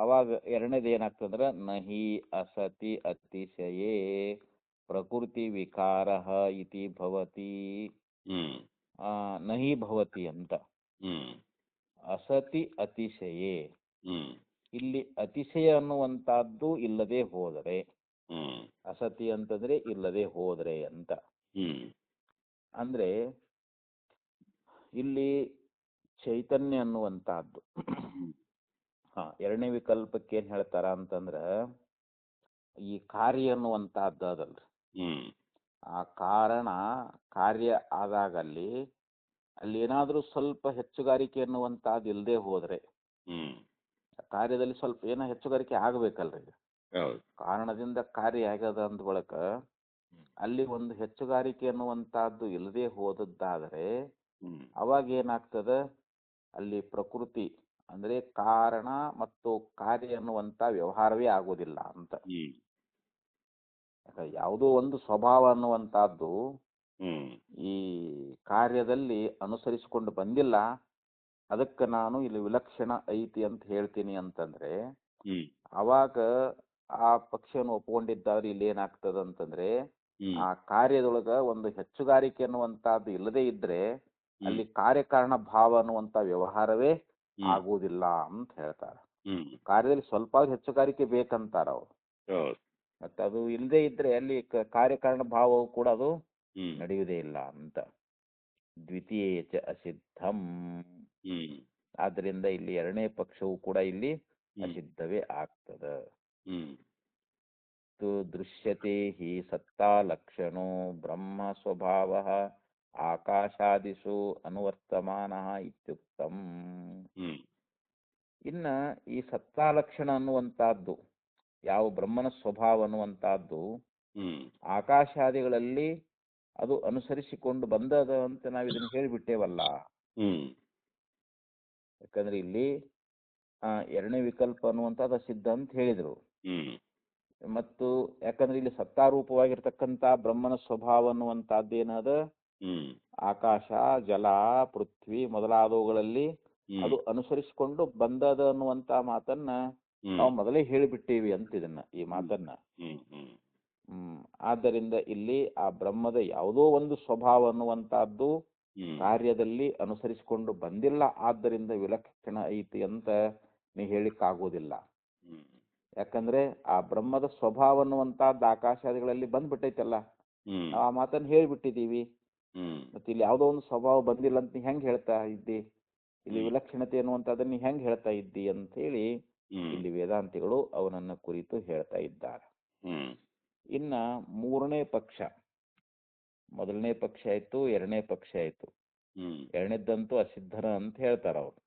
ಅವಾಗ 2ನೇದು ಏನಾಗ್ತಂದ್ರ ನಹಿ ಅಸತಿ ಅತಿಶಯೇ ಪ್ರಕೃತಿ ವಿಕಾರ ಇತಿ ಭವತಿ ನಹಿ ಭವತಿ ಅಂತ. ಅಸತಿ ಅತಿಶಯೇ ಇಲ್ಲಿ ಅತಿಶಯ ಅನ್ನುವಂತಹದ್ದು ಇಲ್ಲದೆ ಹೋದರೆ, ಅಸತಿ ಅಂತಂದ್ರೆ ಇಲ್ಲದೆ ಹೋದ್ರೆ ಅಂತ. ಅಂದ್ರೆ ಇಲ್ಲಿ ಚೈತನ್ಯ ಅನ್ನುವಂತಹದ್ದು. ಎರಡನೇ ವಿಕಲ್ಪಕ್ಕೆ ಏನ್ ಹೇಳ್ತಾರ ಅಂತಂದ್ರ ಈ ಕಾರ್ಯ ಅನ್ನುವಂತಹದ್ದು ಅದಲ್ರಿ. ಆ ಕಾರಣ ಕಾರ್ಯ ಆದಾಗಲ್ಲಿ ಅಲ್ಲಿ ಏನಾದ್ರೂ ಸ್ವಲ್ಪ ಹೆಚ್ಚುಗಾರಿಕೆ ಅನ್ನುವಂತಹದ್ದು ಇಲ್ಲದೆ ಹೋದ್ರೆ ಕಾರ್ಯದಲ್ಲಿ ಸ್ವಲ್ಪ ಏನೋ ಹೆಚ್ಚುಗಾರಿಕೆ ಆಗ್ಬೇಕಲ್ರಿ. ಕಾರಣದಿಂದ ಕಾರ್ಯ ಆಗ್ಯದ ಅಂದ ಬಳಿಕ ಅಲ್ಲಿ ಒಂದು ಹೆಚ್ಚುಗಾರಿಕೆ ಅನ್ನುವಂತಹದ್ದು ಇಲ್ಲದೆ ಹೋದದ್ದಾದರೆ ಅವಾಗ ಏನಾಗ್ತದ, ಅಲ್ಲಿ ಪ್ರಕೃತಿ ಅಂದ್ರೆ ಕಾರಣ ಮತ್ತು ಕಾರ್ಯ ಅನ್ನುವಂತ ವ್ಯವಹಾರವೇ ಆಗೋದಿಲ್ಲ ಅಂತ. ಯಾವುದೋ ಒಂದು ಸ್ವಭಾವ ಅನ್ನುವಂತಹದ್ದು ಈ ಕಾರ್ಯದಲ್ಲಿ ಅನುಸರಿಸಿಕೊಂಡು ಬಂದಿಲ್ಲ, ಅದಕ್ಕೆ ನಾನು ಇಲ್ಲಿ ವಿಲಕ್ಷಣ ಐತಿ ಅಂತ ಹೇಳ್ತೀನಿ ಅಂತಂದ್ರೆ ಅವಾಗ ಆ ಪಕ್ಷವನ್ನು ಒಪ್ಕೊಂಡಿದ್ದಾದ್ರೆ ಇಲ್ಲಿ ಏನಾಗ್ತದ ಅಂತಂದ್ರೆ ಆ ಕಾರ್ಯದೊಳಗ ಒಂದು ಹೆಚ್ಚುಗಾರಿಕೆ ಅನ್ನುವಂತಹದ್ದು ಇಲ್ಲದೆ ಇದ್ರೆ ಅಲ್ಲಿ ಕಾರ್ಯಕಾರಣ ಭಾವ ಅನ್ನುವಂತ ವ್ಯವಹಾರವೇ ಆಗುವುದಿಲ್ಲ ಅಂತ ಹೇಳ್ತಾರೆ. ಕಾರ್ಯದಲ್ಲಿ ಸ್ವಲ್ಪ ಹೆಚ್ಚುಗಾರಿಕೆ ಬೇಕಂತಾರ ಅವ್ರು. ಮತ್ತೆ ಅದು ಇಲ್ಲದೆ ಇದ್ರೆ ಅಲ್ಲಿ ಕಾರ್ಯಕಾರಣ ಭಾವವು ಕೂಡ ಅದು ನಡೆಯುವುದೇ ಇಲ್ಲ ಅಂತ. ದ್ವಿತೀಯ ಚ ಅಸಿದ್ಧಂ. ಆದ್ರಿಂದ ಇಲ್ಲಿ ಎರಡನೇ ಪಕ್ಷವು ಕೂಡ ಇಲ್ಲಿ ಅಸಿದ್ಧವೇ ಆಗ್ತದ. ದೃಶ್ಯತೆ ಹಿ ಸತ್ತಾ ಲಕ್ಷಣೋ ಬ್ರಹ್ಮ ಸ್ವಭಾವ ಆಕಾಶಾದಿಷು ಅನುವರ್ತಮಾನ ಇತ್ಯುಕ್ತಂ. ಇನ್ನ ಈ ಸತ್ತಾ ಲಕ್ಷಣ ಅನ್ನುವಂತಹದ್ದು ಯಾವ ಬ್ರಹ್ಮನ ಸ್ವಭಾವ ಅನ್ನುವಂತಹದ್ದು ಆಕಾಶಾದಿಗಳಲ್ಲಿ ಅದು ಅನುಸರಿಸಿಕೊಂಡು ಬಂದದ ಅಂತ ನಾವು ಇದನ್ನ ಹೇಳಿಬಿಟ್ಟೇವಲ್ಲ. ಯಾಕಂದ್ರೆ ಇಲ್ಲಿ ಎರಡನೇ ವಿಕಲ್ಪ ಅನ್ನುವಂಥದ್ದು ಸಿದ್ಧ ಅಂತ ಹೇಳಿದ್ರು. ಮತ್ತು ಯಾಕಂದ್ರೆ ಇಲ್ಲಿ ಸತ್ತಾರೂಪವಾಗಿರ್ತಕ್ಕಂಥ ಬ್ರಹ್ಮನ ಸ್ವಭಾವ ಅನ್ನುವಂತಹದ್ದೇನದ ಆಕಾಶ, ಜಲ, ಪೃಥ್ವಿ ಮೊದಲಾದವುಗಳಲ್ಲಿ ಅದು ಅನುಸರಿಸಿಕೊಂಡು ಬಂದದ ಅನ್ನುವಂತ ಮಾತನ್ನ ನಾವು ಮೊದಲೇ ಹೇಳಿಬಿಟ್ಟೇವಿ ಅಂತ ಇದನ್ನ ಈ ಮಾತನ್ನ. ಆದ್ದರಿಂದ ಇಲ್ಲಿ ಆ ಬ್ರಹ್ಮದ ಯಾವುದೋ ಒಂದು ಸ್ವಭಾವ ಅನ್ನುವಂತಹದ್ದು ಕಾರ್ಯದಲ್ಲಿ ಅನುಸರಿಸಿಕೊಂಡು ಬಂದಿಲ್ಲ, ಆದ್ದರಿಂದ ವಿಲಕ್ಷಣ ಐತಿ ಅಂತ ನೀ ಹೇಳಿಕ್ಕಾಗೋದಿಲ್ಲ. ಯಾಕಂದ್ರೆ ಆ ಬ್ರಹ್ಮದ ಸ್ವಭಾವ ಅನ್ನುವಂತಹದ್ದು ಆಕಾಶಾದಿಗಳಲ್ಲಿ ಬಂದ್ಬಿಟ್ಟೈತಲ್ಲ, ನಾವು ಆ ಮಾತನ್ನ ಹೇಳಿಬಿಟ್ಟಿದೀವಿ. ಮತ್ತೆ ಇಲ್ಲಿ ಯಾವುದೋ ಒಂದು ಸ್ವಭಾವ ಬಂದಿಲ್ಲ ಅಂತ ನೀ ಹೆಂಗ್ ಹೇಳ್ತಾ ಇದ್ದಿ, ಇಲ್ಲಿ ವಿಲಕ್ಷಣತೆ ಅನ್ನುವಂಥದ್ದನ್ನ ನೀ ಹೆಂಗ್ ಹೇಳ್ತಾ ಇದ್ದಿ ಅಂತ ಹೇಳಿ ಇಲ್ಲಿ ವೇದಾಂತಿಗಳು ಅವನನ್ನ ಕುರಿತು ಹೇಳ್ತಾ ಇದ್ದಾರೆ. ಇನ್ನ ಮೂರನೇ ಪಕ್ಷ, ಮೊದಲನೇ ಪಕ್ಷ ಆಯ್ತು, ಎರಡನೇ ಪಕ್ಷ ಆಯ್ತು. ಎರಡನೇದ್ದಂತೂ ಅಸಿದ್ಧನ ಅಂತ ಹೇಳ್ತಾರ ಅವ್ರು.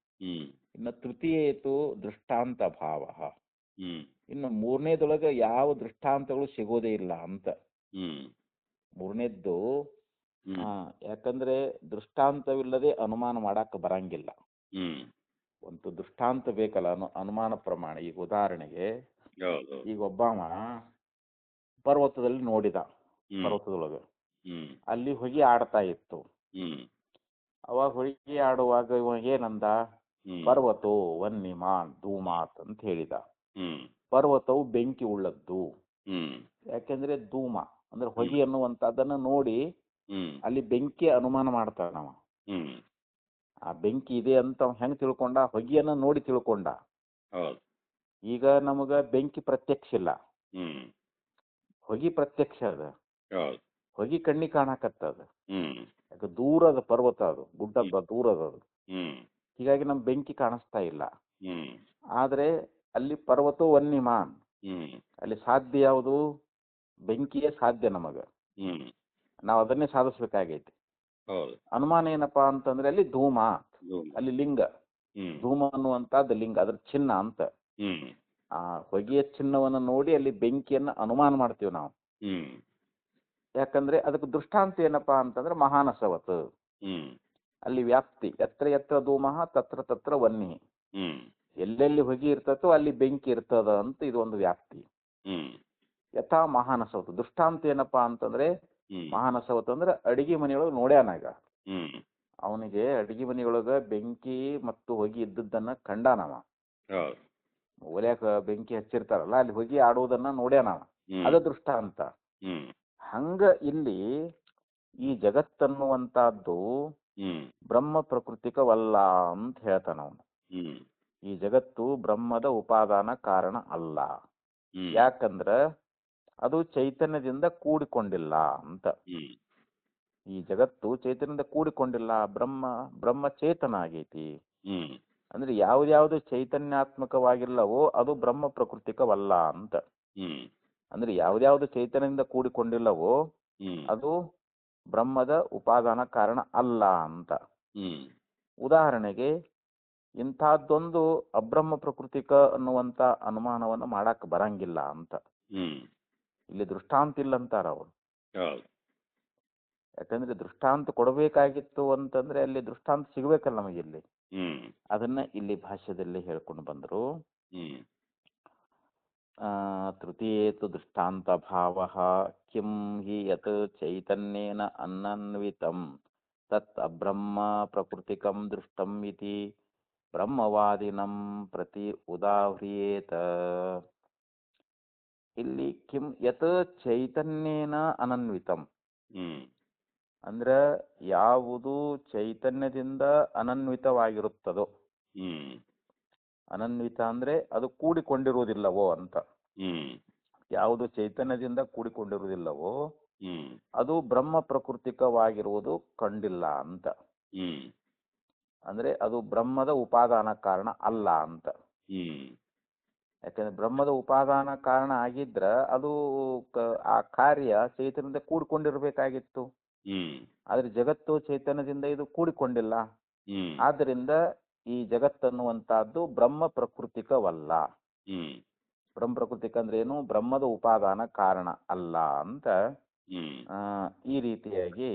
ಇನ್ನು ತೃತೀಯ ಆಯ್ತು ದೃಷ್ಟಾಂತ ಭಾವ. ಇನ್ನು ಮೂರನೇದೊಳಗ ಯಾವ ದೃಷ್ಟಾಂತಗಳು ಸಿಗೋದೇ ಇಲ್ಲ ಅಂತ. ಮೂರನೇದ್ದು ಯಾಕಂದ್ರೆ ದೃಷ್ಟಾಂತವಿಲ್ಲದೆ ಅನುಮಾನ ಮಾಡಾಕ ಬರಂಗಿಲ್ಲ. ಒಂದು ದೃಷ್ಟಾಂತ ಬೇಕಲ್ಲ ಅನುಮಾನ ಪ್ರಮಾಣ. ಈಗ ಉದಾಹರಣೆಗೆ ಈಗ ಒಬ್ಬವ ಪರ್ವತದಲ್ಲಿ ನೋಡಿದ, ಪರ್ವತದೊಳಗ ಅಲ್ಲಿ ಹೊಗೆ ಆಡ್ತಾ ಇತ್ತು. ಅವಾಗ ಹೊಗೆ ಆಡುವಾಗ ಇವ ಏನಂದ, ಪರ್ವತೋ ವನ್ನಿಮಾನ್ ಧೂಮಾತ್ ಅಂತ ಹೇಳಿದ. ಪರ್ವತವು ಬೆಂಕಿ ಉಳ್ಳದ್ದು. ಯಾಕೆಂದ್ರೆ ಧೂಮ ಅಂದ್ರೆ ಹೊಗೆ ಅನ್ನುವಂತದನ್ನ ನೋಡಿ ಅಲ್ಲಿ ಬೆಂಕಿ ಅನುಮಾನ ಮಾಡ್ತಾನ ನಾವ. ಆ ಬೆಂಕಿ ಇದೆ ಅಂತ ಹೆಂಗ್ ತಿಳ್ಕೊಂಡ, ಹೊಗೆಯನ್ನ ನೋಡಿ ತಿಳ್ಕೊಂಡ. ಈಗ ನಮಗ ಬೆಂಕಿ ಪ್ರತ್ಯಕ್ಷ ಇಲ್ಲ, ಹೊಗೆ ಪ್ರತ್ಯಕ್ಷ ಅದ. ಹೊಗೆ ಕಣ್ಣಿ ಕಾಣಕತ್ತದ. ಯಾಕೆ ದೂರದ ಪರ್ವತ ಅದು, ಗುಡ್ಡ ದೂರದ ಅದು. ಹೀಗಾಗಿ ನಮ್ ಬೆಂಕಿ ಕಾಣಿಸ್ತಾ ಇಲ್ಲ. ಆದ್ರೆ ಅಲ್ಲಿ ಪರ್ವತ ವನ್ಯಮಾನ್, ಅಲ್ಲಿ ಸಾಧ್ಯ ಯಾವುದು, ಬೆಂಕಿಯೇ ಸಾಧ್ಯ ನಮಗ. ನಾವ್ ಅದನ್ನೇ ಸಾಧಿಸ್ಬೇಕಾಗೈತಿ. ಅನುಮಾನ ಏನಪ್ಪಾ ಅಂತಂದ್ರೆ ಅಲ್ಲಿ ಧೂಮ, ಅಲ್ಲಿ ಲಿಂಗ, ಧೂಮ ಅನ್ನುವಂತದ್ದು ಲಿಂಗ, ಅದ್ರ ಚಿನ್ನ ಅಂತ. ಆ ಹೊಗೆಯ ಚಿನ್ನವನ್ನ ನೋಡಿ ಅಲ್ಲಿ ಬೆಂಕಿಯನ್ನ ಅನುಮಾನ ಮಾಡ್ತೀವಿ ನಾವು. ಯಾಕಂದ್ರೆ ಅದಕ್ಕೆ ದೃಷ್ಟಾಂತ ಏನಪ್ಪಾ ಅಂತಂದ್ರೆ ಮಹಾನಸವತ್, ಅಲ್ಲಿ ವ್ಯಾಪ್ತಿ. ಎತ್ರ ಎತ್ರ ಧೂಮಃ ತತ್ರ ತತ್ರ ವನ್ನಿ, ಎಲ್ಲೆಲ್ಲಿ ಹೊಗೆ ಇರ್ತತೋ ಅಲ್ಲಿ ಬೆಂಕಿ ಇರ್ತದ ಅಂತ ಇದು ಒಂದು ವ್ಯಾಪ್ತಿ. ಯಥಾ ಮಹಾನಸವತ್ ದೃಷ್ಟಾಂತ ಏನಪ್ಪಾ ಅಂತಂದ್ರೆ ಮಹಾನಸವತ್ ಅಂದ್ರೆ ಅಡಿಗೆ ಮನೆಯೊಳಗೆ ನೋಡ್ಯಾನಾಗ, ಅವನಿಗೆ ಅಡಿಗೆ ಮನೆಯೊಳಗ ಬೆಂಕಿ ಮತ್ತು ಹೊಗೆ ಇದ್ದದ್ದನ್ನ ಕಂಡಾನವ. ಒಲ್ಯಾಕ ಬೆಂಕಿ ಹಚ್ಚಿರ್ತಾರಲ್ಲ ಅಲ್ಲಿ ಹೊಗೆ ಆಡುವುದನ್ನ ನೋಡ್ಯಾನವ, ಅದ ದೃಷ್ಟಾಂತ. ಹಂಗ ಇಲ್ಲಿ ಈ ಜಗತ್ತನ್ನುವಂತಹದ್ದು ಬ್ರಹ್ಮ ಪ್ರಕೃತಿಕವಲ್ಲ ಅಂತ ಹೇಳ್ತಾನ ಅವನು. ಈ ಜಗತ್ತು ಬ್ರಹ್ಮದ ಉಪಾದಾನ ಕಾರಣ ಅಲ್ಲ. ಯಾಕಂದ್ರ ಅದು ಚೈತನ್ಯದಿಂದ ಕೂಡಿಕೊಂಡಿಲ್ಲ ಅಂತ. ಈ ಜಗತ್ತು ಚೈತನ್ಯದಿಂದ ಕೂಡಿಕೊಂಡಿಲ್ಲ, ಬ್ರಹ್ಮ ಚೇತನ ಆಗೈತಿ. ಹ್ಮ್ ಅಂದ್ರೆ ಯಾವ್ದ್ಯಾವ್ದು ಚೈತನ್ಯಾತ್ಮಕವಾಗಿಲ್ಲವೋ ಅದು ಬ್ರಹ್ಮ ಪ್ರಕೃತಿಕವಲ್ಲ ಅಂತ. ಹ್ಮ್ ಅಂದ್ರೆ ಯಾವ್ದ್ಯಾವ್ದು ಚೈತನ್ಯದಿಂದ ಕೂಡಿಕೊಂಡಿಲ್ಲವೋ ಹ್ಮ್ ಅದು ಬ್ರಹ್ಮದ ಉಪಾದಾನ ಕಾರಣ ಅಲ್ಲ ಅಂತ. ಹ್ಮ್ ಉದಾಹರಣೆಗೆ ಇಂಥದ್ದೊಂದು ಅಬ್ರಹ್ಮ ಪ್ರಕೃತಿಕ ಅನ್ನುವಂತ ಅನುಮಾನವನ್ನು ಮಾಡಕ್ ಬರಂಗಿಲ್ಲ ಅಂತ. ಹ್ಮ್ ಇಲ್ಲಿ ದೃಷ್ಟಾಂತ ಇಲ್ಲ ಅಂತಾರ ಅವರು. ಹೌದು. ಯಾಕಂದ್ರೆ ದೃಷ್ಟಾಂತ ಕೊಡಬೇಕಾಗಿತ್ತು ಅಂತಂದ್ರೆ ಅಲ್ಲಿ ದೃಷ್ಟಾಂತ ಸಿಗ್ಬೇಕಲ್ಲ ನಮಗೆ ಇಲ್ಲಿ. ಹ್ಮ್ ಅದನ್ನ ಇಲ್ಲಿ ಭಾಷ್ಯದಲ್ಲಿ ಹೇಳ್ಕೊಂಡು ಬಂದರು. ಹ್ಮ್ ತೃತೀಯೇತು ದೃಷ್ಟಾಂತ ಭಾವ ಕಿಂ ಹಿ ಯತ್ ಚೈತನ್ಯೇನ ಅನನ್ವಿತಂ ತತ್ ಅಬ್ರಹ್ಮ ಪ್ರಕೃತಿಕಂ ದೃಷ್ಟಂ ಇತಿ ಬ್ರಹ್ಮವಾದಿನಂ ಪ್ರತಿ ಉದಾಹ್ರಿಯೇತ. ಇಲ್ಲಿ ಕಿಂ ಯತ್ ಚೈತನ್ಯೇನ ಅನನ್ವಿತಂ ಹ್ಮ್ ಅಂದ್ರೆ ಯಾವುದು ಚೈತನ್ಯದಿಂದ ಅನನ್ವಿತವಾಗಿರುತ್ತದೋ. ಹ್ಮ್ ಅನನ್ವಿತ ಅಂದ್ರೆ ಅದು ಕೂಡಿಕೊಂಡಿರುವುದಿಲ್ಲವೋ ಅಂತ. ಹ್ಮ್ ಯಾವುದು ಚೈತನ್ಯದಿಂದ ಕೂಡಿಕೊಂಡಿರುವುದಿಲ್ಲವೋ ಹ್ಮ್ ಅದು ಬ್ರಹ್ಮ ಪ್ರಕೃತಿಕವಾಗಿರುವುದು ಕಂಡಿಲ್ಲ ಅಂತ. ಹ್ಮ್ ಅಂದ್ರೆ ಅದು ಬ್ರಹ್ಮದ ಉಪಾದಾನ ಕಾರಣ ಅಲ್ಲ ಅಂತ. ಹ್ಮ್ ಯಾಕಂದ್ರೆ ಬ್ರಹ್ಮದ ಉಪಾದಾನ ಕಾರಣ ಆಗಿದ್ರ ಅದು ಆ ಕಾರ್ಯ ಚೈತನ್ಯದಿಂದ ಕೂಡಿಕೊಂಡಿರ್ಬೇಕಾಗಿತ್ತು. ಹ್ಮ್ ಆದ್ರೆ ಜಗತ್ತು ಚೈತನ್ಯದಿಂದ ಇದು ಕೂಡಿಕೊಂಡಿಲ್ಲ. ಹ್ಮ್ ಆದ್ದರಿಂದ ಈ ಜಗತ್ತನ್ನುವಂತಹದ್ದು ಬ್ರಹ್ಮ ಪ್ರಕೃತಿಕವಲ್ಲ. ಹ್ಮ್ ಬ್ರಹ್ಮ ಪ್ರಕೃತಿಕ ಅಂದ್ರೆ ಏನು? ಬ್ರಹ್ಮದ ಉಪಾದಾನ ಕಾರಣ ಅಲ್ಲ ಅಂತ. ಹ್ಮ್ ಈ ರೀತಿಯಾಗಿ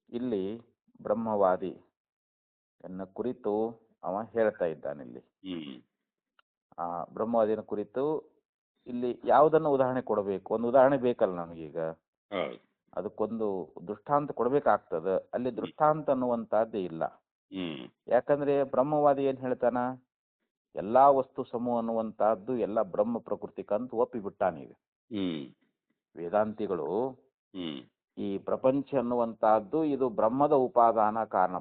ಇಲ್ಲಿ ಬ್ರಹ್ಮವಾದಿ ಎನ್ನ ಕುರಿತು ಅವ ಹೇಳ್ತಾ ಇದ್ದಾನಿಲ್ಲಿ. ಹ್ಮ್ ಆ ಬ್ರಹ್ಮವಾದಿನ ಕುರಿತು ಇಲ್ಲಿ ಯಾವುದನ್ನು ಉದಾಹರಣೆ ಕೊಡಬೇಕು? ಒಂದು ಉದಾಹರಣೆ ಬೇಕಲ್ಲ ನಮಗೀಗ. ಹೌದು. ಅದಕ್ಕೊಂದು ದೃಷ್ಟಾಂತ ಕೊಡ್ಬೇಕಾಗ್ತದ. ಅಲ್ಲಿ ದೃಷ್ಟಾಂತ ಅನ್ನುವಂತಹದ್ದೇ ಇಲ್ಲ. ಹ್ಮ್ ಯಾಕಂದ್ರೆ ಬ್ರಹ್ಮವಾದಿ ಏನ್ ಹೇಳ್ತಾನ? ಎಲ್ಲಾ ವಸ್ತು ಸಮೂಹ ಅನ್ನುವಂತಹದ್ದು ಎಲ್ಲ ಬ್ರಹ್ಮ ಪ್ರಕೃತಿಕ ಅಂತ ಒಪ್ಪಿಬಿಟ್ಟಾನೀಗ. ಹ್ಮ್ ವೇದಾಂತಿಗಳು ಹ್ಮ್ ಈ ಪ್ರಪಂಚ ಅನ್ನುವಂತಹದ್ದು ಇದು ಬ್ರಹ್ಮದ ಉಪಾದಾನ ಕಾರಣ,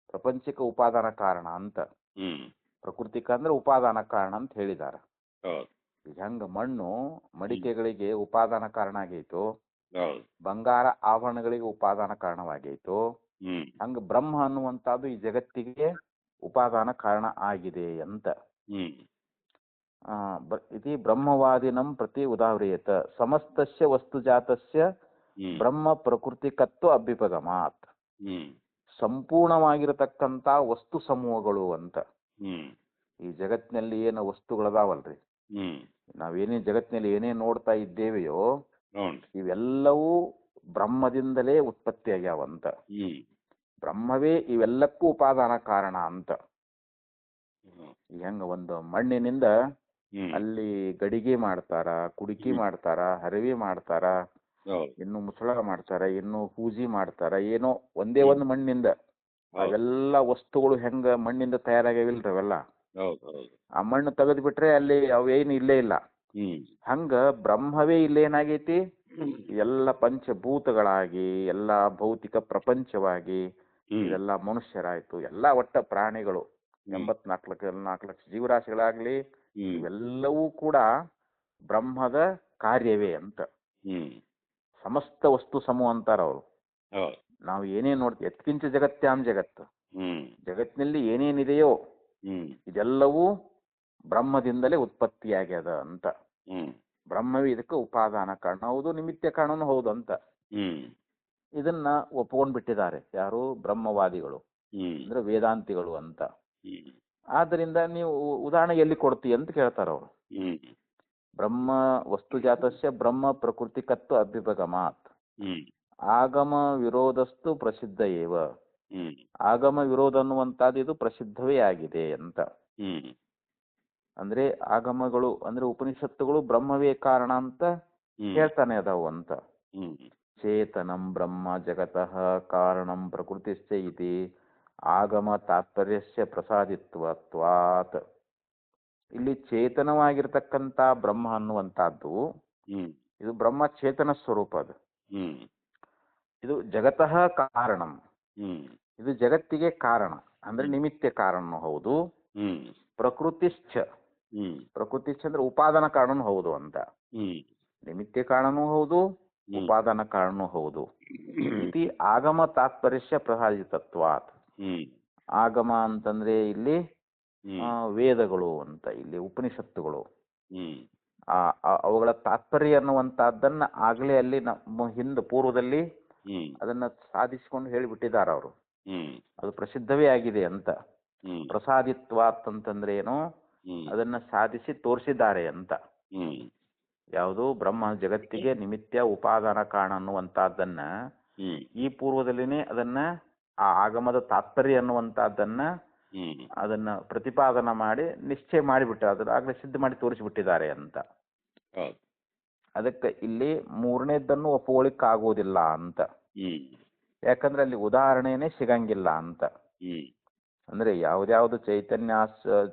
ಪ್ರಪಂಚಕ ಉಪಾದಾನ ಕಾರಣ ಅಂತ. ಹ್ಮ್ ಪ್ರಕೃತಿಕ ಅಂದ್ರೆ ಉಪಾದಾನ ಕಾರಣ ಅಂತ ಹೇಳಿದಾರ. ಹೌದು. ಈಗ ಹೆಂಗ ಮಣ್ಣು ಮಡಿಕೆಗಳಿಗೆ ಉಪಾದಾನ ಕಾರಣ ಆಗೈತು, ಹೌದು. ಬಂಗಾರ ಆಭರಣಗಳಿಗೆ ಉಪಾದಾನ ಕಾರಣವಾಗೈತು, ಹ್ಮ್ ಹಂಗ ಬ್ರಹ್ಮ ಅನ್ನುವಂತಹದ್ದು ಈ ಜಗತ್ತಿಗೆ ಉಪಾದಾನ ಕಾರಣ ಆಗಿದೆ ಅಂತ. ಹ್ಮ್ ಇತಿ ಬ್ರಹ್ಮವಾದಿನಂ ಪ್ರತಿ ಉದಾಹ್ರಿಯೇತ ಸಮಸ್ತಸ್ಯ ವಸ್ತುಜಾತಸ್ಯ ಹ್ಮ್ ಬ್ರಹ್ಮ ಪ್ರಕೃತಿಕತ್ವ ಅಭ್ಯುಪಗಮಾತ್. ಹ್ಮ್ ಸಂಪೂರ್ಣವಾಗಿರತಕ್ಕಂತ ವಸ್ತು ಸಮೂಹಗಳು ಅಂತ. ಹ್ಮ್ ಈ ಜಗತ್ತಿನಲ್ಲಿ ಏನು ವಸ್ತುಗಳದಾವಲ್ರಿ, ಹ್ಮ್ ನಾವೇನೇ ಜಗತ್ತಿನಲ್ಲಿ ಏನೇ ನೋಡ್ತಾ ಇದ್ದೇವೆಯೋ ಹೌದು. ಇವೆಲ್ಲವೂ ಬ್ರಹ್ಮದಿಂದಲೇ ಉತ್ಪತ್ತಿ ಆಗ್ಯಾವಂತ. ಹ್ಮ್ ಬ್ರಹ್ಮವೇ ಇವೆಲ್ಲಕ್ಕೂ ಉಪಾದಾನ ಕಾರಣ ಅಂತ. ಹ್ಮ್ ಹೆಂಗ ಒಂದು ಮಣ್ಣಿನಿಂದ ಹ್ಮ್ ಅಲ್ಲಿ ಗಡಿಗೆ ಮಾಡ್ತಾರ, ಕುಡಿಕೆ ಮಾಡ್ತಾರ, ಹರವಿ ಮಾಡ್ತಾರ, ಹೌದು. ಇನ್ನು ಮುಸಳ ಮಾಡ್ತಾರ, ಇನ್ನು ಹೂಜಿ ಮಾಡ್ತಾರ, ಏನೋ ಒಂದೇ ಒಂದು ಮಣ್ಣಿಂದ ಅವೆಲ್ಲ ವಸ್ತುಗಳು ಹೆಂಗ ಮಣ್ಣಿಂದ ತಯಾರಾಗ್ಯಾವಿಲ್ರಿ ಅವೆಲ್ಲ. ಹೌದು ಹೌದು. ಆ ಮಣ್ಣು ತೆಗೆದು ಬಿಟ್ರೆ ಅಲ್ಲಿ ಅವೇನು ಇಲ್ಲೇ ಇಲ್ಲ. ಹ್ಮ್ ಹಂಗ ಬ್ರಹ್ಮವೇ ಇಲ್ಲೇನಾಗೈತಿ? ಎಲ್ಲ ಪಂಚಭೂತಗಳಾಗಿ ಎಲ್ಲ ಭೌತಿಕ ಪ್ರಪಂಚವಾಗಿ ಇದೆಲ್ಲ ಮನುಷ್ಯರಾಯ್ತು, ಎಲ್ಲ ಒಟ್ಟ ಪ್ರಾಣಿಗಳು 84 ಲಕ್ಷ ಜೀವರಾಶಿಗಳಾಗ್ಲಿ ಇವೆಲ್ಲವೂ ಕೂಡ ಬ್ರಹ್ಮದ ಕಾರ್ಯವೇ ಅಂತ. ಸಮಸ್ತ ವಸ್ತು ಸಮೂಹ ಅಂತಾರ ಅವರು. ನಾವು ಏನೇನ್ ನೋಡ್ತೀವಿ, ಎತ್ಕಿಂಚ ಜಗತ್ಯಾಂ ಜಗತ್ತು, ಜಗತ್ತಿನಲ್ಲಿ ಏನೇನಿದೆಯೋ ಇದೆಲ್ಲವೂ ಬ್ರಹ್ಮದಿಂದಲೇ ಉತ್ಪತ್ತಿಯಾಗ್ಯದ ಅಂತ. ಬ್ರಹ್ಮವೇ ಇದಕ್ಕೆ ಉಪಾದಾನ ಕಾರಣ ಹೌದು, ನಿಮಿತ್ತ ಕಾರಣನೂ ಹೌದು ಅಂತ. ಇದನ್ನ ಒಪ್ಕೊಂಡ್ಬಿಟ್ಟಿದ್ದಾರೆ ಯಾರು? ಬ್ರಹ್ಮವಾದಿಗಳು, ಅಂದ್ರೆ ವೇದಾಂತಿಗಳು ಅಂತ. ಆದ್ದರಿಂದ ನೀವು ಉದಾಹರಣೆ ಎಲ್ಲಿ ಕೊಡ್ತೀವಿ ಅಂತ ಕೇಳ್ತಾರ ಅವರು. ಬ್ರಹ್ಮ ವಸ್ತುಜಾತಸ್ಯ ಬ್ರಹ್ಮ ಪ್ರಕೃತಿಕತ್ವ ಅಭ್ಯುಪಗಮಾತ್ ಆಗಮ ವಿರೋಧಸ್ತು ಪ್ರಸಿದ್ಧ ಏವ. ಆಗಮ ವಿರೋಧ ಅನ್ನುವಂಥದ್ದು ಇದು ಪ್ರಸಿದ್ಧವೇ ಆಗಿದೆ ಅಂತ. ಅಂದ್ರೆ ಆಗಮಗಳು ಅಂದ್ರೆ ಉಪನಿಷತ್ತುಗಳು ಬ್ರಹ್ಮವೇ ಕಾರಣ ಅಂತ ಹೇಳ್ತಾನೆ ಅದಾವು ಅಂತ. ಚೇತನಂ ಬ್ರಹ್ಮ ಜಗತಃ ಕಾರಣಂ ಪ್ರಕೃತಿಶ್ಚ ಇತಿ ಆಗಮ ತಾತ್ಪರ್ಯಸ್ಯ ಪ್ರಸಾದಿತ್ವತ್ವಾತ್. ಇಲ್ಲಿ ಚೇತನವಾಗಿರ್ತಕ್ಕಂಥ ಬ್ರಹ್ಮ ಅನ್ನುವಂಥದ್ದು ಇದು ಬ್ರಹ್ಮ ಚೇತನ ಸ್ವರೂಪ. ಅದು ಇದು ಜಗತಃ ಕಾರಣಂ, ಇದು ಜಗತ್ತಿಗೆ ಕಾರಣ ಅಂದ್ರೆ ನಿಮಿತ್ತ ಕಾರಣನೂ ಹೌದು. ಪ್ರಕೃತಿಶ್ಚ, ಪ್ರಕೃತಿಶ್ಚ ಅಂದ್ರೆ ಉಪಾದಾನ ಕಾರಣನೂ ಹೌದು ಅಂತ. ನಿಮಿತ್ತ ಕಾರಣನೂ ಹೌದು, ಉಪಾದಾನ ಕಾರಣನೂ ಹೌದು. ಇತಿ ಆಗಮ ತಾತ್ಪರ್ಯ ಪ್ರಸಾದಿತತ್ವಾತ್. ಆಗಮ ಅಂತಂದ್ರೆ ಇಲ್ಲಿ ವೇದಗಳು ಅಂತ, ಇಲ್ಲಿ ಉಪನಿಷತ್ತುಗಳು, ಅವುಗಳ ತಾತ್ಪರ್ಯ ಅನ್ನುವಂತಹದ್ದನ್ನ ಆಗ್ಲೇ ಅಲ್ಲಿ ನಮ್ಮ ಪೂರ್ವದಲ್ಲಿ ಅದನ್ನ ಸಾಧಿಸಿಕೊಂಡು ಹೇಳಿಬಿಟ್ಟಿದ್ದಾರೆ ಅವರು. ಅದು ಪ್ರಸಿದ್ಧವೇ ಆಗಿದೆ ಅಂತ. ಪ್ರಸಾದಿತ್ವಾತ್ ಅಂತಂದ್ರೆ ಏನು, ಅದನ್ನ ಸಾಧಿಸಿ ತೋರಿಸಿದ್ದಾರೆ ಅಂತ. ಯಾವುದು ಬ್ರಹ್ಮ ಜಗತ್ತಿಗೆ ನಿಮಿತ್ತ ಉಪಾದಾನ ಕಾರಣ ಅನ್ನುವಂತಹದ್ದನ್ನ ಈ ಪೂರ್ವದಲ್ಲಿನೇ ಅದನ್ನ ಆ ಆಗಮದ ತಾತ್ಪರ್ಯ ಅನ್ನುವಂತಹದ್ದನ್ನ ಅದನ್ನ ಪ್ರತಿಪಾದನ ಮಾಡಿ ನಿಶ್ಚಯ ಮಾಡಿಬಿಟ್ಟ, ಅದನ್ನ ಆಗ್ಲೇ ಸಿದ್ಧ ಮಾಡಿ ತೋರಿಸಿಬಿಟ್ಟಿದ್ದಾರೆ ಅಂತ. ಅದಕ್ಕೆ ಇಲ್ಲಿ ಮೂರನೇದನ್ನು ಒಪ್ಪುವಳಿಕ್ಕಾಗೋದಿಲ್ಲ ಅಂತ. ಯಾಕಂದ್ರೆ ಅಲ್ಲಿ ಉದಾಹರಣೆನೇ ಸಿಗಂಗಿಲ್ಲ ಅಂತ. ಅಂದ್ರೆ ಯಾವ್ದ್ಯಾವ್ದು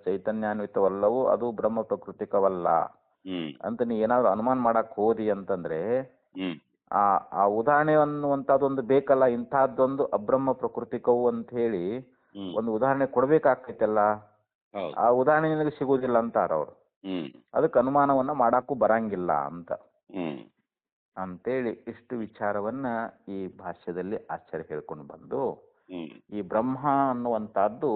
ಚೈತನ್ಯಾನ್ವಿತವಲ್ಲವೂ ಅದು ಬ್ರಹ್ಮ ಪ್ರಕೃತಿಕವಲ್ಲ ಅಂತ ನೀ ಏನಾದ್ರು ಅನುಮಾನ ಮಾಡಕ್ ಹೋದಿ ಅಂತಂದ್ರೆ ಆ ಉದಾಹರಣೆ ಅನ್ನುವಂಥದ್ದೊಂದು ಬೇಕಲ್ಲ. ಇಂತಹದ್ದೊಂದು ಅಬ್ರಹ್ಮ ಪ್ರಕೃತಿಕವು ಅಂತ ಹೇಳಿ ಒಂದು ಉದಾಹರಣೆ ಕೊಡ್ಬೇಕಾಗ್ತೈತಲ್ಲ. ಆ ಉದಾಹರಣೆ ನಿನಗೆ ಸಿಗುವುದಿಲ್ಲ ಅಂತಾರ ಅವ್ರು. ಅದಕ್ಕೆ ಅನುಮಾನವನ್ನ ಮಾಡಕ್ಕೂ ಬರಂಗಿಲ್ಲ ಅಂತ ಅಂತೇಳಿ ಇಷ್ಟು ವಿಚಾರವನ್ನ ಈ ಭಾಷ್ಯದಲ್ಲಿ ಆಚಾರ್ಯ ಹೇಳ್ಕೊಂಡು ಬಂದು, ಈ ಬ್ರಹ್ಮ ಅನ್ನುವಂತಹದ್ದು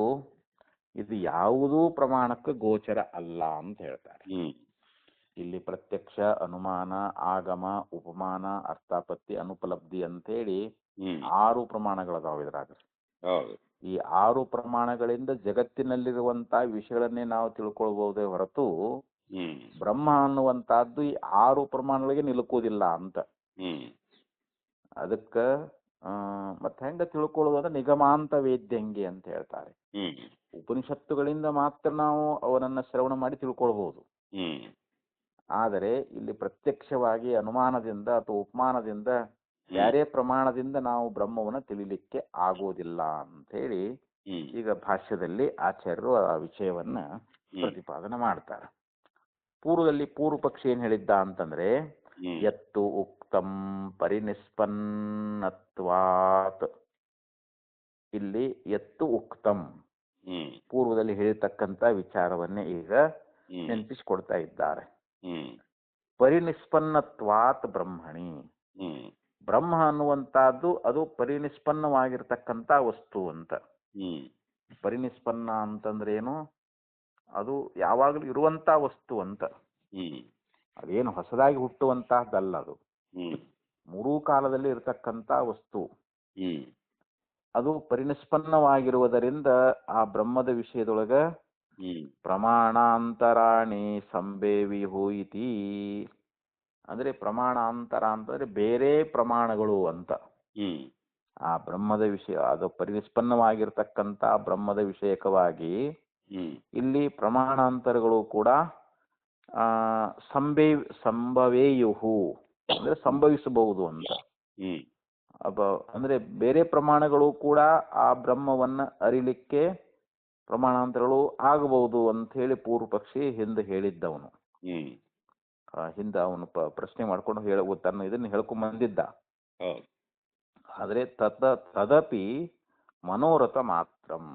ಇದು ಯಾವುದೂ ಪ್ರಮಾಣಕ್ಕೆ ಗೋಚರ ಅಲ್ಲ ಅಂತ ಹೇಳ್ತಾರೆ. ಇಲ್ಲಿ ಪ್ರತ್ಯಕ್ಷ, ಅನುಮಾನ, ಆಗಮ, ಉಪಮಾನ, ಅರ್ಥಾಪತ್ತಿ, ಅನುಪಲಬ್ಧಿ ಅಂತೇಳಿ 6 ಪ್ರಮಾಣಗಳದಾವ ಇದ್ರಾಗ. ಈ 6 ಪ್ರಮಾಣಗಳಿಂದ ಜಗತ್ತಿನಲ್ಲಿರುವಂತಹ ವಿಷಯಗಳನ್ನೇ ನಾವು ತಿಳ್ಕೊಳ್ಬಹುದೇ ಹೊರತು ಬ್ರಹ್ಮ ಅನ್ನುವಂತಹದ್ದು ಈ 6 ಪ್ರಮಾಣಗಳಿಗೆ ನಿಲುಕುವುದಿಲ್ಲ ಅಂತ. ಅದಕ್ಕ ಮತ್ತೆ ಹೆಂಗ ತಿಳ್ಕೊಳ್ಳೋದು ಅಂದ್ರೆ ನಿಗಮಾಂತ ವೇದ್ಯಂಗಿ ಅಂತ ಹೇಳ್ತಾರೆ. ಉಪನಿಷತ್ತುಗಳಿಂದ ಮಾತ್ರ ನಾವು ಅವನನ್ನ ಶ್ರವಣ ಮಾಡಿ ತಿಳ್ಕೊಳ್ಬಹುದು. ಆದರೆ ಇಲ್ಲಿ ಪ್ರತ್ಯಕ್ಷವಾಗಿ ಅನುಮಾನದಿಂದ ಅಥವಾ ಉಪಮಾನದಿಂದ ಬೇರೆ ಪ್ರಮಾಣದಿಂದ ನಾವು ಬ್ರಹ್ಮವನ್ನ ತಿಳಿಲಿಕ್ಕೆ ಆಗೋದಿಲ್ಲ ಅಂತ ಹೇಳಿ ಈಗ ಭಾಷ್ಯದಲ್ಲಿ ಆಚಾರ್ಯರು ಆ ವಿಷಯವನ್ನ ಪ್ರತಿಪಾದನೆ ಮಾಡ್ತಾರೆ. ಪೂರ್ವದಲ್ಲಿ ಪೂರ್ವ ಪಕ್ಷಿ ಏನ್ ಹೇಳಿದ್ದ ಅಂತಂದ್ರೆ, ಯತ್ತು ಉಕ್ತಂ ಪರಿನಿಷ್ಪನ್ನತ್ವಾತ್. ಇಲ್ಲಿ ಯತ್ತು ಉಕ್ತಂ ಪೂರ್ವದಲ್ಲಿ ಹೇಳಿರ್ತಕ್ಕಂತ ವಿಚಾರವನ್ನೇ ಈಗ ನೆನಪಿಸಿಕೊಡ್ತಾ ಇದ್ದಾರೆ. ಪರಿನಿಷ್ಪನ್ನತ್ವಾತ್ ಬ್ರಹ್ಮಣಿ. ಬ್ರಹ್ಮ ಅನ್ನುವಂತಹದ್ದು ಅದು ಪರಿನಿಷ್ಪನ್ನವಾಗಿರ್ತಕ್ಕಂತ ವಸ್ತು ಅಂತ. ಪರಿನಿಷ್ಪನ್ನ ಅಂತಂದ್ರೆ ಏನು, ಅದು ಯಾವಾಗಲೂ ಇರುವಂತ ವಸ್ತು ಅಂತ. ಅದೇನು ಹೊಸದಾಗಿ ಹುಟ್ಟುವಂತಹದ್ದಲ್ಲ. ಅದು ಮೂರೂ ಕಾಲದಲ್ಲಿ ಇರತಕ್ಕಂತ ವಸ್ತು. ಅದು ಪರಿನಿಷ್ಪನ್ನವಾಗಿರುವುದರಿಂದ ಆ ಬ್ರಹ್ಮದ ವಿಷಯದೊಳಗ ಪ್ರಮಾಣಾಂತರಾಣಿ ಸಂಭೇವಿಹು ಇತಿ. ಅಂದ್ರೆ ಪ್ರಮಾಣಾಂತರ ಅಂತಂದ್ರೆ ಬೇರೆ ಪ್ರಮಾಣಗಳು ಅಂತ. ಆ ಬ್ರಹ್ಮದ ವಿಷಯ, ಅದು ಪರಿನಿಷ್ಪನ್ನವಾಗಿರ್ತಕ್ಕಂಥ ಬ್ರಹ್ಮದ ವಿಷಯಕವಾಗಿ ಇಲ್ಲಿ ಪ್ರಮಾಣಾಂತರಗಳು ಕೂಡ ಸಂಭವೇಯುಹು ಅಂದ್ರೆ ಸಂಭವಿಸಬಹುದು ಅಂತ. ಅಂದ್ರೆ ಬೇರೆ ಪ್ರಮಾಣಗಳು ಕೂಡ ಆ ಬ್ರಹ್ಮವನ್ನ ಅರಿಲಿಕ್ಕೆ ಪ್ರಮಾಣಾಂತರಗಳು ಆಗಬಹುದು ಅಂತ ಹೇಳಿ ಪೂರ್ವ ಪಕ್ಷಿ ಹಿಂದೆ ಹೇಳಿದ್ದವನು. ಹಿಂದೆ ಅವನು ಪ್ರಶ್ನೆ ಮಾಡ್ಕೊಂಡು ತನ್ನ ಇದನ್ನ ಹೇಳ್ಕೊಂಡ್ ಬಂದಿದ್ದ. ಆದ್ರೆ ತದಪಿ ಮನೋರಥ ಮಾತ್ರಂ.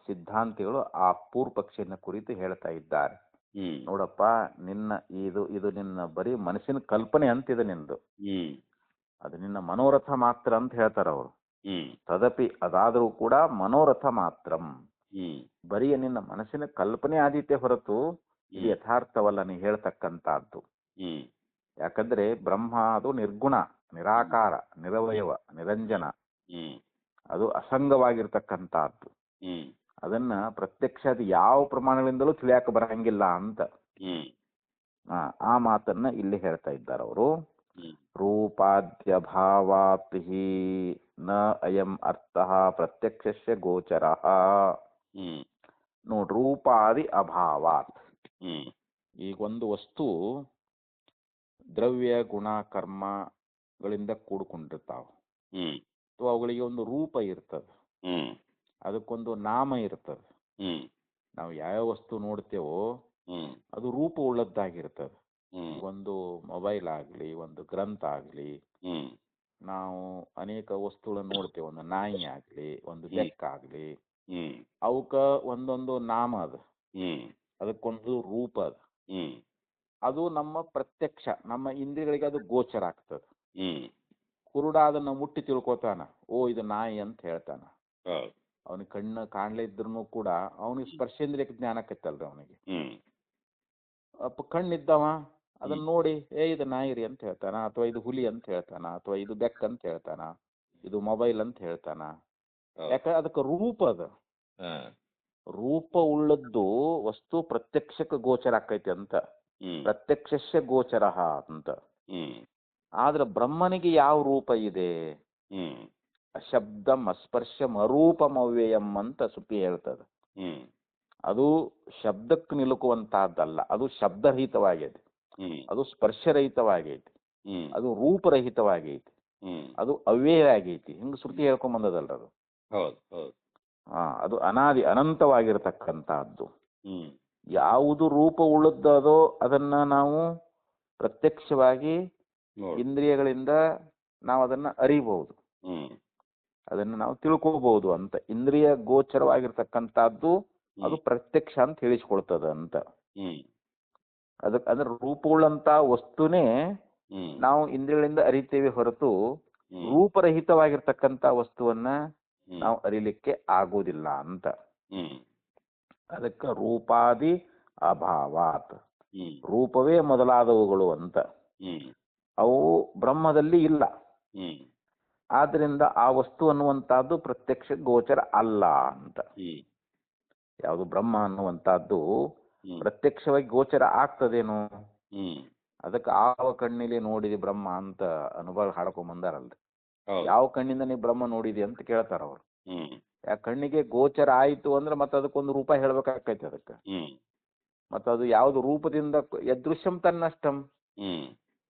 ಸಿದ್ಧಾಂತಿಗಳು ಆ ಪೂರ್ವ ಪಕ್ಷಿಯನ್ನ ಕುರಿತು ಹೇಳ್ತಾ ಇದ್ದಾರೆ. ನೋಡಪ್ಪ, ಇದು ನಿನ್ನ ಬರೀ ಮನಸ್ಸಿನ ಕಲ್ಪನೆ ಅಂತಿದೆ ನಿಂದು. ಅದು ನಿನ್ನ ಮನೋರಥ ಮಾತ್ರ ಅಂತ ಹೇಳ್ತಾರ ಅವರು. ತದಪಿ ಅದಾದರೂ ಕೂಡ ಮನೋರಥ ಮಾತ್ರಂ, ಬರೀ ನಿನ್ನ ಮನಸ್ಸಿನ ಕಲ್ಪನೆ ಆದೀತೆ ಹೊರತು ಇದು ಯಥಾರ್ಥವಲ್ಲ ನೀ ಹೇಳ್ತಕ್ಕಂತಹದ್ದು. ಯಾಕಂದ್ರೆ ಬ್ರಹ್ಮ ಅದು ನಿರ್ಗುಣ, ನಿರಾಕಾರ, ನಿರವಯವ, ನಿರಂಜನ, ಅದು ಅಸಂಗವಾಗಿರ್ತಕ್ಕಂತಹದ್ದು. ಅದನ್ನ ಪ್ರತ್ಯಕ್ಷ ಅದು ಯಾವ ಪ್ರಮಾಣಗಳಿಂದಲೂ ತಿಳಿಯಾಕ ಬರಂಗಿಲ್ಲ ಅಂತ ಆ ಮಾತನ್ನ ಇಲ್ಲಿ ಹೇಳ್ತಾ ಇದ್ದಾರೆ ಅವರು. ರೂಪಾದ್ಯ ಭಾವಾತ್ ಹಿ ನ ಅಯಂ ಅರ್ಥಃ ಪ್ರತ್ಯಕ್ಷಸ್ಯ ಗೋಚರಃ. ನೋಡ್ರಿ, ರೂಪಾದಿ ಅಭಾವಾತ್. ಈಗ ಒಂದು ವಸ್ತು ದ್ರವ್ಯ ಗುಣ ಕರ್ಮಗಳಿಂದ ಕೂಡ್ಕೊಂಡಿರ್ತಾವ. ಅಥವಾ ಅವುಗಳಿಗೆ ಒಂದು ರೂಪ ಇರ್ತದ, ಅದಕ್ಕೊಂದು ನಾಮ ಇರ್ತದ. ನಾವು ಯಾವ ವಸ್ತು ನೋಡ್ತೇವೋ ಅದು ರೂಪ ಉಳ್ಳದ್ದಾಗಿರ್ತದ. ಒಂದು ಮೊಬೈಲ್ ಆಗ್ಲಿ, ಒಂದು ಗ್ರಂಥ ಆಗ್ಲಿ, ನಾವು ಅನೇಕ ವಸ್ತುಗಳನ್ನು ನೋಡ್ತೇವೆ. ಒಂದು ನಾಯಿ ಆಗ್ಲಿ, ಒಂದು ಬೆಕ್ಕ ಆಗ್ಲಿ, ಅವಕ್ಕ ಒಂದೊಂದು ನಾಮ ಅದ, ಅದಕ್ಕೊಂದು ರೂಪ ಅದ. ಅದು ನಮ್ಮ ಪ್ರತ್ಯಕ್ಷ, ನಮ್ಮ ಇಂದ್ರಿಯಗಳಿಗೆ ಅದು ಗೋಚರ ಆಗ್ತದೆ. ಹ್ಮ್ ಕುರುಡ ಅದನ್ನ ಮುಟ್ಟಿ ತಿಳ್ಕೊತಾನ, ಓ ಇದು ನಾಯಿ ಅಂತ ಹೇಳ್ತಾನ. ಹೌದು ಅವನಿಗೆ ಕಣ್ಣು ಕಾಣ್ಲೇ ಇದ್ರು ಕೂಡ ಅವನಿಗೆ ಸ್ಪರ್ಶೇಂದ್ರಿಯಕ್ಕೆ ಜ್ಞಾನ ಆಕೈತಲ್ರಿ ಅವನಿಗೆ. ಹ್ಮ್ ಅಪ್ಪ ಕಣ್ಣಿದ್ದವ ಅದನ್ನ ನೋಡಿ ಏ ಇದು ನಾಯಿ ರೀ ಅಂತ ಹೇಳ್ತಾನ, ಅಥವಾ ಇದು ಹುಲಿ ಅಂತ ಹೇಳ್ತಾನ, ಅಥವಾ ಇದು ಬೆಕ್ಕ ಅಂತ ಹೇಳ್ತಾನ, ಇದು ಮೊಬೈಲ್ ಅಂತ ಹೇಳ್ತಾನ. ಹೌದು ಯಾಕ ಅದಕ್ಕೆ ರೂಪ ಅದ. ಹಾ ರೂಪ ಉಳ್ಳದ್ದು ವಸ್ತು ಪ್ರತ್ಯಕ್ಷಕ್ಕೆ ಗೋಚರ ಆಕೈತಿ ಅಂತ, ಹ್ಮ್ ಪ್ರತ್ಯಕ್ಷಸ್ಯ ಗೋಚರ ಅಂತ. ಹ್ಮ್ ಆದ್ರೆ ಬ್ರಹ್ಮನಿಗೆ ಯಾವ ರೂಪ ಇದೆ? ಹ್ಮ್ ಅಶಬ್ದಂ ಅಸ್ಪರ್ಶಂ ಅರೂಪಂ ಅವ್ಯಯಂ ಅಂತ ಸುಪ್ಪಿ ಹೇಳ್ತದೆ. ಹ್ಮ್ ಅದು ಶಬ್ದಕ್ಕೆ ನಿಲುಕುವಂತಹದ್ದಲ್ಲ, ಅದು ಶಬ್ದರಹಿತವಾಗೈತಿ, ಹ್ಮ್ ಅದು ಸ್ಪರ್ಶರಹಿತವಾಗೈತಿ, ಹ್ಮ್ ಅದು ರೂಪರಹಿತವಾಗೈತಿ, ಹ್ಮ್ ಅದು ಅವ್ಯಯ ಆಗೈತಿ. ಹಿಂಗೆ ಶ್ರುತಿ ಹೇಳ್ಕೊಂಡ್ ಬಂದದಲ್ರ ಅದು. ಹೌದು ಹೌದು ಅದು ಅನಾದಿ ಅನಂತವಾಗಿರತಕ್ಕಂತಹದ್ದು. ಹ್ಮ್ ಯಾವುದು ರೂಪ ಉಳ್ಳದ್ದೋ ಅದನ್ನ ನಾವು ಪ್ರತ್ಯಕ್ಷವಾಗಿ ನೋಡಿ ಇಂದ್ರಿಯಗಳಿಂದ ನಾವು ಅದನ್ನ ಅರಿಬಹುದು, ಹ್ಮ್ ಅದನ್ನ ನಾವು ತಿಳ್ಕೋಬಹುದು ಅಂತ. ಇಂದ್ರಿಯ ಗೋಚರವಾಗಿರ್ತಕ್ಕಂಥದ್ದು ಅದು ಪ್ರತ್ಯಕ್ಷ ಅಂತ ಹೇಳಿಸ್ಕೊಳ್ತದ ಅಂತ. ಹ್ಮ್ ಅದ್ರ ರೂಪವುಳ್ಳಂತ ವಸ್ತುನೇ ಹ್ಮ್ ನಾವು ಇಂದ್ರಿಯಗಳಿಂದ ಅರಿತೇವೆ ಹೊರತು ಹ್ಮ್ ರೂಪರಹಿತವಾಗಿರ್ತಕ್ಕಂಥ ವಸ್ತುವನ್ನ ಹ್ಮ್ ನಾವು ಅರಿಲಿಕ್ಕೆ ಆಗೋದಿಲ್ಲ ಅಂತ. ಹ್ಮ್ ಅದಕ್ಕೆ ರೂಪಾದಿ ಅಭಾವಾತ್, ಹ್ಮ್ ರೂಪವೇ ಮೊದಲಾದವುಗಳು ಅಂತ. ಹ್ಮ್ ಅವು ಬ್ರಹ್ಮದಲ್ಲಿ ಇಲ್ಲ. ಹ್ಮ್ ಆದ್ರಿಂದ ಆ ವಸ್ತು ಅನ್ನುವಂತಹದ್ದು ಪ್ರತ್ಯಕ್ಷ ಗೋಚರ ಅಲ್ಲ ಅಂತ. ಹ್ಮ್ ಯಾವುದು ಬ್ರಹ್ಮ ಅನ್ನುವಂತಹದ್ದು ಹ್ಮ್ ಪ್ರತ್ಯಕ್ಷವಾಗಿ ಗೋಚರ ಆಗ್ತದೇನು? ಹ್ಮ್ ಅದಕ್ಕೆ ಆವ ಕಣ್ಣಿಲೆ ನೋಡಿದೆ ಬ್ರಹ್ಮ ಅಂತ ಅನುಭವ ಹಾಡ್ಕೊಂಡ್ ಬಂದಾರಲ್ರಿ. ಹೌದು ಯಾವ ಕಣ್ಣಿಂದ ನೀವು ಬ್ರಹ್ಮ ನೋಡಿದಿ ಅಂತ ಕೇಳ್ತಾರ ಅವ್ರು. ಹ್ಮ್ ಯಾ ಕಣ್ಣಿಗೆ ಗೋಚರ ಆಯ್ತು ಅಂದ್ರೆ ಮತ್ತೆ ಅದಕ್ಕೊಂದು ರೂಪ ಹೇಳ್ಬೇಕಾಕೈತಿ ಅದಕ್ಕೆ. ಹ್ಮ್ ಮತ್ತೆ ಅದು ಯಾವುದು ರೂಪದಿಂದ ಯದೃಶ್ಯಂ ತನ್ನಷ್ಟಂ, ಹ್ಮ್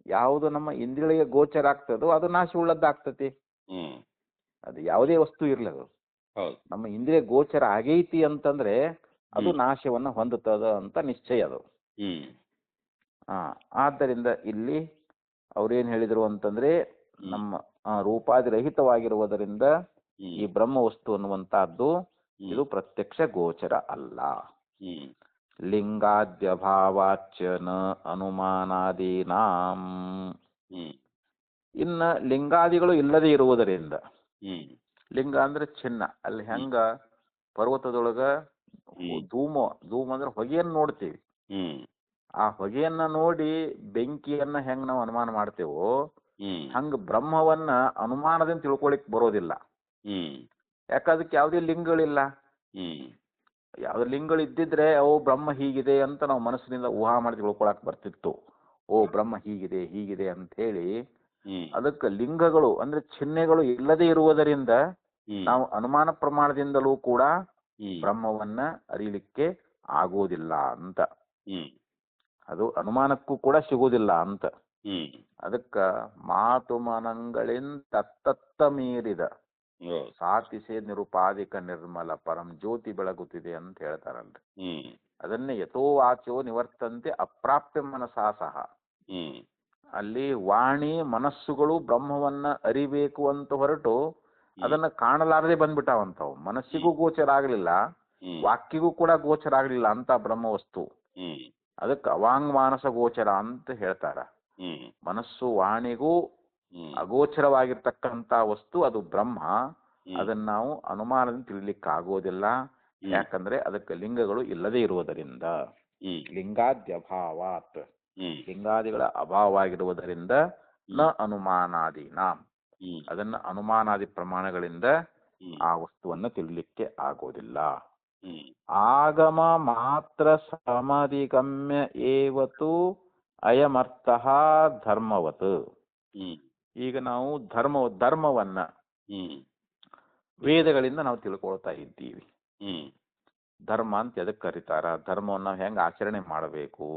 ಯಾವುದು ನಮ್ಮ ಇಂದ್ರಿಯಗಳಿಗೆ ಗೋಚರ ಆಗ್ತದೋ ಅದು ನಾಶ ಉಳ್ಳದ್ದಾಗ್ತತಿ. ಹ್ಮ್ ಅದು ಯಾವುದೇ ವಸ್ತು ಇರ್ಲಿ, ಅದು ಹೌದು ನಮ್ಮ ಇಂದ್ರಿಯ ಗೋಚರ ಆಗೈತಿ ಅಂತಂದ್ರೆ ಅದು ಹ್ಮ್ ನಾಶವನ್ನ ಹೊಂದುತ್ತದ ಅಂತ ನಿಶ್ಚಯ ಅದು. ಹ್ಮ್ ಆದ್ದರಿಂದ ಇಲ್ಲಿ ಅವ್ರೇನ್ ಹೇಳಿದ್ರು ಅಂತಂದ್ರೆ ಹ್ಮ್ ನಮ್ಮ ರೂಪಾದಿರಹಿತವಾಗಿರುವುದರಿಂದ ಹ್ಮ್ ಈ ಬ್ರಹ್ಮ ವಸ್ತು ಅನ್ನುವಂತಹದ್ದು ಹ್ಮ್ ಇದು ಪ್ರತ್ಯಕ್ಷ ಗೋಚರ ಅಲ್ಲ. ಹ್ಮ್ ಲಿಂಗಾದ್ಯಭಾವಾಚ ನ ಅನುಮಾನಾದೀನಾಂ. ಹ್ಮ್ ಇನ್ನ ಲಿಂಗಾದಿಗಳು ಇಲ್ಲದೆ ಇರುವುದರಿಂದ, ಹ್ಮ್ ಲಿಂಗ ಅಂದ್ರೆ ಚಿನ್ನ, ಅಲ್ಲಿ ಹೆಂಗ ಪರ್ವತದೊಳಗ ಧೂಮ ಅಂದ್ರೆ ಹೊಗೆಯನ್ನು ನೋಡ್ತೀವಿ, ಹ್ಮ್ ಆ ಹೊಗೆಯನ್ನ ನೋಡಿ ಬೆಂಕಿಯನ್ನ ಹೆಂಗ್ ನಾವು ಅನುಮಾನ ಮಾಡ್ತೇವೋ ಹ್ಮ್ ಹಂಗ ಬ್ರಹ್ಮವನ್ನ ಅನುಮಾನದಿಂದ ತಿಳ್ಕೊಳಿಕ್ ಬರೋದಿಲ್ಲ. ಹ್ಮ್ ಯಾಕದಕ್ಕೆ ಯಾವುದೇ ಲಿಂಗಗಳಿಲ್ಲ. ಹ್ಮ್ ಯಾವ್ದು ಲಿಂಗಗಳು ಇದ್ದಿದ್ರೆ ಅವು ಬ್ರಹ್ಮ ಹೀಗಿದೆ ಅಂತ ನಾವು ಮನಸ್ಸಿನಿಂದ ಊಹಾ ಮಾಡಿ ತಿಳ್ಕೊಳಕ್ ಬರ್ತಿತ್ತು. ಓ ಬ್ರಹ್ಮ ಹೀಗಿದೆ ಹೀಗಿದೆ ಅಂತ ಹೇಳಿ. ಹ್ಮ್ ಅದಕ್ಕೆ ಲಿಂಗಗಳು ಅಂದ್ರೆ ಚಿಹ್ನೆಗಳು ಇಲ್ಲದೆ ಇರುವುದರಿಂದ ಹ್ಮ್ ನಾವು ಅನುಮಾನ ಪ್ರಮಾಣದಿಂದಲೂ ಕೂಡ ಹ್ಮ್ ಬ್ರಹ್ಮವನ್ನ ಅರಿಲಿಕ್ಕೆ ಆಗೋದಿಲ್ಲ ಅಂತ. ಹ್ಮ್ ಅದು ಅನುಮಾನಕ್ಕೂ ಕೂಡ ಸಿಗುವುದಿಲ್ಲ ಅಂತ. ಹ್ಮ್ ಅದಕ್ಕ ಮಾತು ಮನಗಳಿಂದ ತತ್ತತ್ತ ಮೀರಿದ ಹೌದು ಸಾತಿಸೆ ನಿರುಪಾದಿಕ ನಿರ್ಮಲ ಪರಂ ಜ್ಯೋತಿ ಬೆಳಗುತ್ತಿದೆ ಅಂತ ಹೇಳ್ತಾರಲ್ರಿ. ಹ್ಮ್ ಅದನ್ನೇ ಯಥೋ ವಾಚೋ ನಿವರ್ತಂತೆ ಅಪ್ರಾಪ್ಯ ಮನಸಾ ಸಹ. ಹ್ಮ್ ಅಲ್ಲಿ ವಾಣಿ ಮನಸ್ಸುಗಳು ಬ್ರಹ್ಮವನ್ನ ಅರಿಬೇಕು ಅಂತ ಹೊರಟು ಅದನ್ನ ಕಾಣಲಾರದೆ ಬಂದ್ಬಿಟ್ಟಾವಂತವು. ಮನಸ್ಸಿಗೂ ಗೋಚರ ಆಗ್ಲಿಲ್ಲ, ವಾಕ್ಯಗೂ ಕೂಡ ಗೋಚರ ಆಗ್ಲಿಲ್ಲ ಅಂತ ಬ್ರಹ್ಮವಸ್ತು. ಅದಕ್ಕೆ ಅವಾಂಗ್ ಮಾನಸ ಗೋಚರ ಅಂತ ಹೇಳ್ತಾರ. ಮನಸ್ಸು ವಾಣಿಗೂ ಅಗೋಚರವಾಗಿರ್ತಕ್ಕಂಥ ವಸ್ತು ಅದು ಬ್ರಹ್ಮ. ಅದನ್ನ ನಾವು ಅನುಮಾನದಿಂದ ತಿಳಿಲಿಕ್ಕೆ ಆಗೋದಿಲ್ಲ. ಯಾಕಂದ್ರೆ ಅದಕ್ಕೆ ಲಿಂಗಗಳು ಇಲ್ಲದೆ ಇರುವುದರಿಂದ. ಲಿಂಗಾದ್ಯಭಾವಾತ್, ಲಿಂಗಾದಿಗಳ ಅಭಾವವಾಗಿರುವುದರಿಂದ ನ ಅನುಮಾನಾದಿನ, ಅದನ್ನ ಅನುಮಾನಾದಿ ಪ್ರಮಾಣಗಳಿಂದ ಆ ವಸ್ತುವನ್ನ ತಿಳಿಲಿಕ್ಕೆ ಆಗೋದಿಲ್ಲ. ಆಗಮ ಮಾತ್ರ ಸಮಧಿಗಮ್ಯ ಏವತು ಅಯಮರ್ಥ ಧರ್ಮವತ್. ಈಗ ನಾವು ಧರ್ಮವನ್ನ ವೇದಗಳಿಂದ ನಾವು ತಿಳ್ಕೊಳ್ತಾ ಇದ್ದೀವಿ. ಧರ್ಮ ಅಂತ ಎದಕ್ಕೆ ಕರೀತಾರ, ಧರ್ಮವನ್ನು ನಾವು ಹೆಂಗೆ ಆಚರಣೆ ಮಾಡಬೇಕು,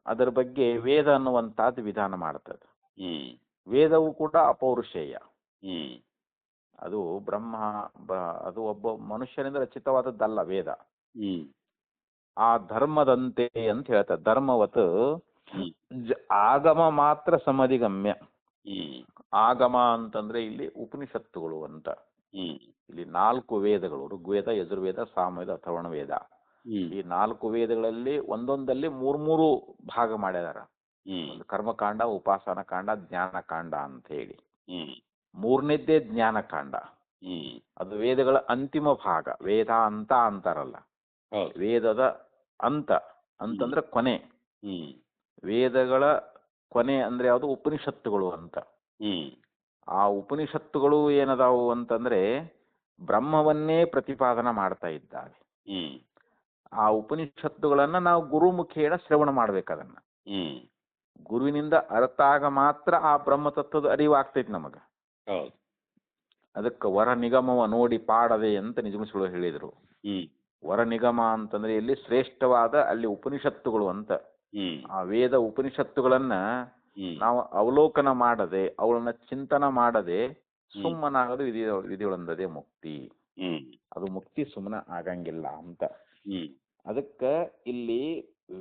ಅದರ ಬಗ್ಗೆ ವೇದ ಅನ್ನುವಂಥದ್ದು ವಿಧಾನ ಮಾಡ್ತದೆ. ವೇದವು ಕೂಡ ಅಪೌರುಷೇಯ. ಅದು ಅದು ಒಬ್ಬ ಮನುಷ್ಯನಿಂದ ರಚಿತವಾದದ್ದಲ್ಲ ವೇದ. ಆ ಧರ್ಮದಂತೆ ಅಂತ ಹೇಳ್ತಾರೆ. ಧರ್ಮವತ್ ಆಗಮ ಮಾತ್ರ ಸಮಧಿಗಮ್ಯ. ಆಗಮ ಅಂತಂದ್ರೆ ಇಲ್ಲಿ ಉಪನಿಷತ್ತುಗಳು ಅಂತ. ಇಲ್ಲಿ 4 ವೇದಗಳು, ಋಗ್ವೇದ, ಯಜುರ್ವೇದ, ಸಾಮವೇದ, ಅಥರ್ವಣ ವೇದ. ಹ್ಮ್ ಈ 4 ವೇದಗಳಲ್ಲಿ ಒಂದೊಂದಲ್ಲಿ 3 ಭಾಗ ಮಾಡಿದಾರ. ಹ್ಮ್ ಒಂದು ಕರ್ಮಕಾಂಡ, ಉಪಾಸನ ಕಾಂಡ, ಜ್ಞಾನಕಾಂಡ ಅಂತ ಹೇಳಿ. ಹ್ಮ್ 3ನೇದ್ದೇ ಜ್ಞಾನಕಾಂಡ. ಹ್ಮ್ ಅದು ವೇದಗಳ ಅಂತಿಮ ಭಾಗ. ವೇದ ಅಂತ ಅಂತಾರಲ್ಲ, ಹೌದು. ವೇದದ ಅಂತ ಅಂತಂದ್ರೆ ಕೊನೆ. ಹ್ಮ್ ವೇದಗಳ ಕೊನೆ ಅಂದ್ರೆ ಯಾವುದು? ಉಪನಿಷತ್ತುಗಳು ಅಂತ. ಹ್ಮ್ ಆ ಉಪನಿಷತ್ತುಗಳು ಏನದಾವು ಅಂತಂದ್ರೆ ಬ್ರಹ್ಮವನ್ನೇ ಪ್ರತಿಪಾದನ ಮಾಡ್ತಾ ಇದ್ದಾವೆ. ಹ್ಮ್ ಆ ಉಪನಿಷತ್ತುಗಳನ್ನ ನಾವು ಗುರುಮುಖೇನ ಶ್ರವಣ ಮಾಡ್ಬೇಕದನ್ನ. ಹ್ಮ್ ಗುರುವಿನಿಂದ ಅರ್ಥ ಆಗ ಮಾತ್ರ ಆ ಬ್ರಹ್ಮತತ್ವದ ಅರಿವಾಗ್ತೈತಿ ನಮಗ. ಹೌದು. ಅದಕ್ಕೆ ವರ ನಿಗಮವ ನೋಡಿ ಪಾಡದೆ ಅಂತ ನಿಜಗುಣಿಸುಗಳು ಹೇಳಿದರು. ಹ್ಮ್ ವರ ನಿಗಮ ಅಂತಂದ್ರೆ ಇಲ್ಲಿ ಶ್ರೇಷ್ಠವಾದ ಅಲ್ಲಿ ಉಪನಿಷತ್ತುಗಳು ಅಂತ. ಹ್ಮ್ ಆ ವೇದ ಉಪನಿಷತ್ತುಗಳನ್ನ ಹ್ಮ್ ನಾವು ಅವಲೋಕನ ಮಾಡದೆ, ಅವಳನ್ನ ಚಿಂತನ ಮಾಡದೆ ಹ್ಮ್ ಸುಮ್ಮನಾಗದು ವಿಧಿಯೊಳಂದದೆ ಮುಕ್ತಿ. ಹ್ಮ್ ಅದು ಮುಕ್ತಿ ಸುಮ್ಮನೆ ಆಗಂಗಿಲ್ಲ ಅಂತ. ಹ್ಮ್ ಅದಕ್ಕೆ ಇಲ್ಲಿ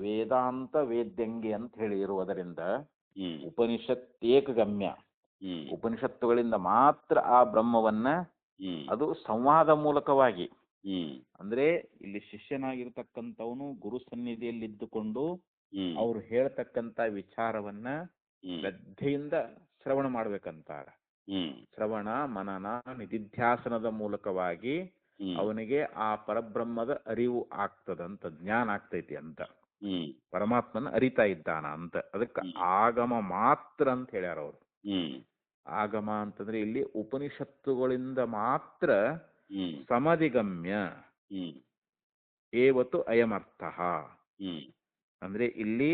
ವೇದಾಂತ ವೇದ್ಯಂಗಿ ಅಂತ ಹೇಳಿ ಇರುವುದರಿಂದ ಹ್ಮ್ ಉಪನಿಷತ್ ಏಕಗಮ್ಯ. ಹ್ಮ್ ಉಪನಿಷತ್ತುಗಳಿಂದ ಮಾತ್ರ ಆ ಬ್ರಹ್ಮವನ್ನ ಹ್ಮ್ ಅದು ಸಂವಾದ ಮೂಲಕವಾಗಿ, ಹ್ಮ್ ಅಂದ್ರೆ ಇಲ್ಲಿ ಶಿಷ್ಯನಾಗಿರ್ತಕ್ಕಂಥವನು ಗುರು ಸನ್ನಿಧಿಯಲ್ಲಿದ್ದುಕೊಂಡು ಹ್ಮ್ ಅವ್ರು ಹೇಳ್ತಕ್ಕಂಥ ವಿಚಾರವನ್ನ ಹ್ಮ್ ಶ್ರದ್ಧೆಯಿಂದ ಶ್ರವಣ ಮಾಡ್ಬೇಕಂತಾರ. ಹ್ಮ್ ಶ್ರವಣ ಮನನ ನಿಧಿಧ್ಯಾಸನದ ಮೂಲಕವಾಗಿ ಹ್ಮ್ ಅವನಿಗೆ ಆ ಪರಬ್ರಹ್ಮದ ಅರಿವು ಆಗ್ತದಂತ, ಜ್ಞಾನ ಆಗ್ತೈತಿ ಅಂತ. ಹ್ಮ್ ಪರಮಾತ್ಮನ ಅರಿತಾ ಇದ್ದಾನ ಅಂತ. ಅದಕ್ಕೆ ಆಗಮ ಮಾತ್ರ ಅಂತ ಹೇಳ್ಯಾರ ಅವರು. ಹ್ಮ್ ಆಗಮ ಅಂತಂದ್ರೆ ಇಲ್ಲಿ ಉಪನಿಷತ್ತುಗಳಿಂದ ಮಾತ್ರ ಹ್ಮ್ ಸಮಧಿಗಮ್ಯ ಹ್ಮ್ ಏವತ್ತು ಅಯಮರ್ಥ. ಹ್ಮ್ ಅಂದ್ರೆ ಇಲ್ಲಿ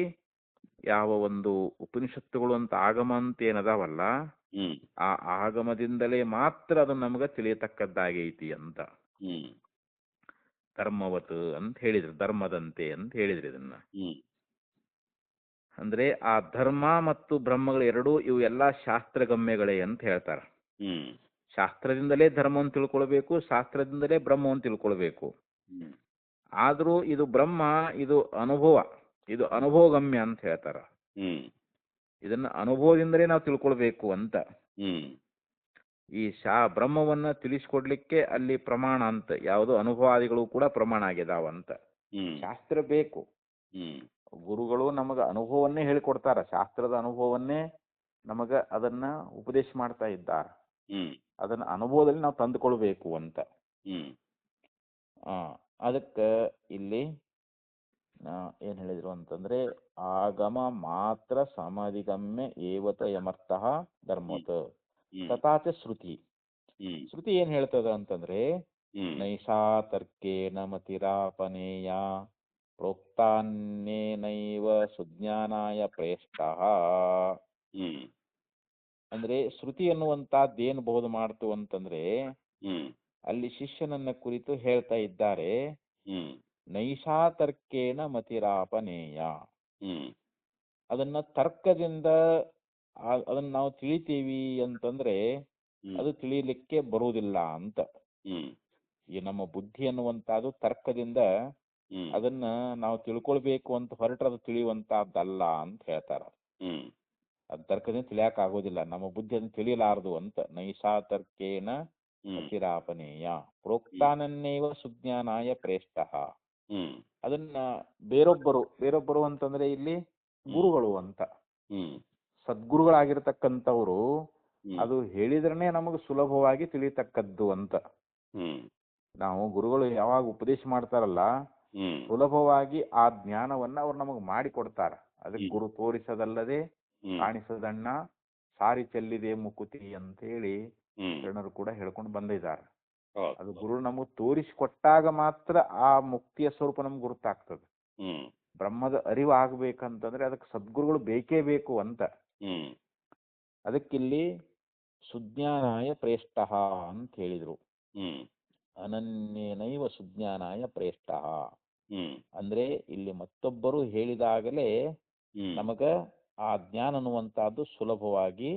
ಯಾವ ಒಂದು ಉಪನಿಷತ್ತುಗಳು ಅಂತ ಆಗಮ ಅಂತ ಏನದಾವಲ್ಲ, ಹ್ಮ್ ಆ ಆಗಮದಿಂದಲೇ ಮಾತ್ರ ಅದು ನಮ್ಗೆ ತಿಳಿಯತಕ್ಕದ್ದಾಗೈತಿ ಅಂತ. ಹ್ಮ್ ಧರ್ಮವತ್ ಅಂತ ಹೇಳಿದ್ರು, ಧರ್ಮದಂತೆ ಅಂತ ಹೇಳಿದ್ರು ಇದನ್ನ. ಹ್ಮ್ ಅಂದ್ರೆ ಆ ಧರ್ಮ ಮತ್ತು ಬ್ರಹ್ಮಗಳು ಎರಡೂ ಇವು ಎಲ್ಲಾ ಶಾಸ್ತ್ರಗಮ್ಯಗಳೇ ಅಂತ ಹೇಳ್ತಾರ. ಹ್ಮ್ ಶಾಸ್ತ್ರದಿಂದಲೇ ಧರ್ಮವನ್ನು ತಿಳ್ಕೊಳ್ಬೇಕು, ಶಾಸ್ತ್ರದಿಂದಲೇ ಬ್ರಹ್ಮವನ್ನು ತಿಳ್ಕೊಳ್ಬೇಕು. ಹ್ಮ್ ಆದ್ರೂ ಇದು ಬ್ರಹ್ಮ, ಇದು ಅನುಭವ, ಇದು ಅನುಭವಗಮ್ಯ ಅಂತ ಹೇಳ್ತಾರ. ಹ್ಮ್ ಇದನ್ನ ಅನುಭವದಿಂದಲೇ ನಾವು ತಿಳ್ಕೊಳ್ಬೇಕು ಅಂತ. ಹ್ಮ್ ಈ ಬ್ರಹ್ಮವನ್ನ ತಿಳಿಸ್ಕೊಡ್ಲಿಕ್ಕೆ ಅಲ್ಲಿ ಪ್ರಮಾಣ ಅಂತ ಯಾವುದು, ಅನುಭವಾದಿಗಳು ಕೂಡ ಪ್ರಮಾಣ ಆಗಿದಾವಂತ. ಹ್ಮ್ ಶಾಸ್ತ್ರ ಬೇಕು. ಹ್ಮ್ ಗುರುಗಳು ನಮಗ ಅನುಭವವನ್ನೇ ಹೇಳಿಕೊಡ್ತಾರ, ಶಾಸ್ತ್ರದ ಅನುಭವವನ್ನೇ ನಮಗ ಅದನ್ನ ಉಪದೇಶ ಮಾಡ್ತಾ ಇದ್ದಾರೆ. ಹ್ಮ್ ಅದನ್ನ ಅನುಭವದಲ್ಲಿ ನಾವು ತಂದುಕೊಳ್ಬೇಕು ಅಂತ. ಹ್ಮ್ ಅದಕ್ಕೆ ಇಲ್ಲಿ ಏನ್ ಹೇಳಿದ್ರು ಅಂತಂದ್ರೆ ಆಗಮ ಮಾತ್ರ ಸಮಾಧಿಗಮ್ಯ ಏವತ ಯಮರ್ಥಃ ಧರ್ಮತ್ ತಥಾಚ ಶ್ರುತಿ. ಶ್ರುತಿ ಏನ್ ಹೇಳ್ತದ ಅಂತಂದ್ರೆ ನೈಷಾ ತರ್ಕೇನ ಮತಿರಾಪನೇಯ ಪ್ರೋಕ್ತಾನ್ಯೇನೈವ ಸುಜ್ಞಾನಾಯ ಪ್ರೇಷ್ಠಃ. ಅಂದ್ರೆ ಶ್ರುತಿ ಅನ್ನುವಂತಹದ್ದು ಏನು ಬೋಧ ಮಾಡ್ತು ಅಂತಂದ್ರೆ ಅಲ್ಲಿ ಶಿಷ್ಯನನ್ನ ಕುರಿತು ಹೇಳ್ತಾ ಇದ್ದಾರೆ, ನೈಷಾ ತರ್ಕೇನ ಮತಿರಾಪನೇಯ. ಅದನ್ನ ತರ್ಕದಿಂದ ಅದನ್ನ ನಾವು ತಿಳಿತೀವಿ ಅಂತಂದ್ರೆ ಅದು ತಿಳಿಲಿಕ್ಕೆ ಬರುವುದಿಲ್ಲ ಅಂತ. ಈ ನಮ್ಮ ಬುದ್ಧಿ ಅನ್ನುವಂತಹದ್ದು ತರ್ಕದಿಂದ ಅದನ್ನ ನಾವು ತಿಳ್ಕೊಳ್ಬೇಕು ಅಂತ ಹೊರಟ್ರೆ ಅದು ತಿಳಿಯುವಂತಹದ್ದಲ್ಲ ಅಂತ ಹೇಳ್ತಾರ. ಅದು ತರ್ಕದಿಂದ ತಿಳಿಯಕ್ ಆಗೋದಿಲ್ಲ, ನಮ್ಮ ಬುದ್ಧಿ ಅದನ್ನ ತಿಳಿಯಲಾರದು ಅಂತ. ನೈಷಾ ತರ್ಕೇನ ಮತಿರಾಪನೇಯ ಪ್ರೋಕ್ತಾನನ್ನೇವ ಸುಜ್ಞಾನಾಯ ಪ್ರೇಷ್ಠಃ. ಅದನ್ನ ಬೇರೊಬ್ಬರು ಅಂತಂದ್ರೆ ಇಲ್ಲಿ ಗುರುಗಳು ಅಂತ. ಸದ್ಗುರುಗಳಾಗಿರ್ತಕ್ಕಂಥವ್ರು ಅದು ಹೇಳಿದ್ರನೆ ನಮಗೆ ಸುಲಭವಾಗಿ ತಿಳಿಯತಕ್ಕದ್ದು ಅಂತ. ನಾವು ಗುರುಗಳು ಯಾವಾಗ ಉಪದೇಶ ಮಾಡ್ತಾರಲ್ಲ ಸುಲಭವಾಗಿ ಆ ಜ್ಞಾನವನ್ನ ಅವ್ರು ನಮಗೆ ಮಾಡಿ ಕೊಡ್ತಾರ. ಅದಕ್ಕೆ ಗುರು ತೋರಿಸದಲ್ಲದೆ ಕಾಣಿಸದಣ್ಣ ಸಾರಿ ಚೆಲ್ಲಿದೆ ಮುಕುತಿ ಅಂತ ಹೇಳಿ ಶರಣರು ಕೂಡ ಹೇಳ್ಕೊಂಡು ಬಂದಿದ್ದಾರೆ. ಅದು ಗುರು ನಮಗೆ ತೋರಿಸಿಕೊಟ್ಟಾಗ ಮಾತ್ರ ಆ ಮುಕ್ತಿಯ ಸ್ವರೂಪ ನಮ್ಗೆ ಗುರುತಾಗ್ತದೆ. ಬ್ರಹ್ಮದ ಅರಿವು ಆಗ್ಬೇಕಂತಂದ್ರೆ ಅದಕ್ಕೆ ಸದ್ಗುರುಗಳು ಬೇಕೇ ಬೇಕು ಅಂತ. ಅದಕ್ಕಿಲ್ಲಿ ಸುಜ್ಞಾನಾಯ ಪ್ರೇಷ್ಠಃ ಅಂತ ಹೇಳಿದ್ರು. ಅನನ್ಯೇನೈವ ಸುಜ್ಞಾನಾಯ ಪ್ರೇಷ್ಠಃ ಅಂದ್ರೆ ಇಲ್ಲಿ ಮತ್ತೊಬ್ಬರು ಹೇಳಿದಾಗಲೇ ನಮಗ ಆ ಜ್ಞಾನ ಅನ್ನುವಂತಹದ್ದು ಸುಲಭವಾಗಿ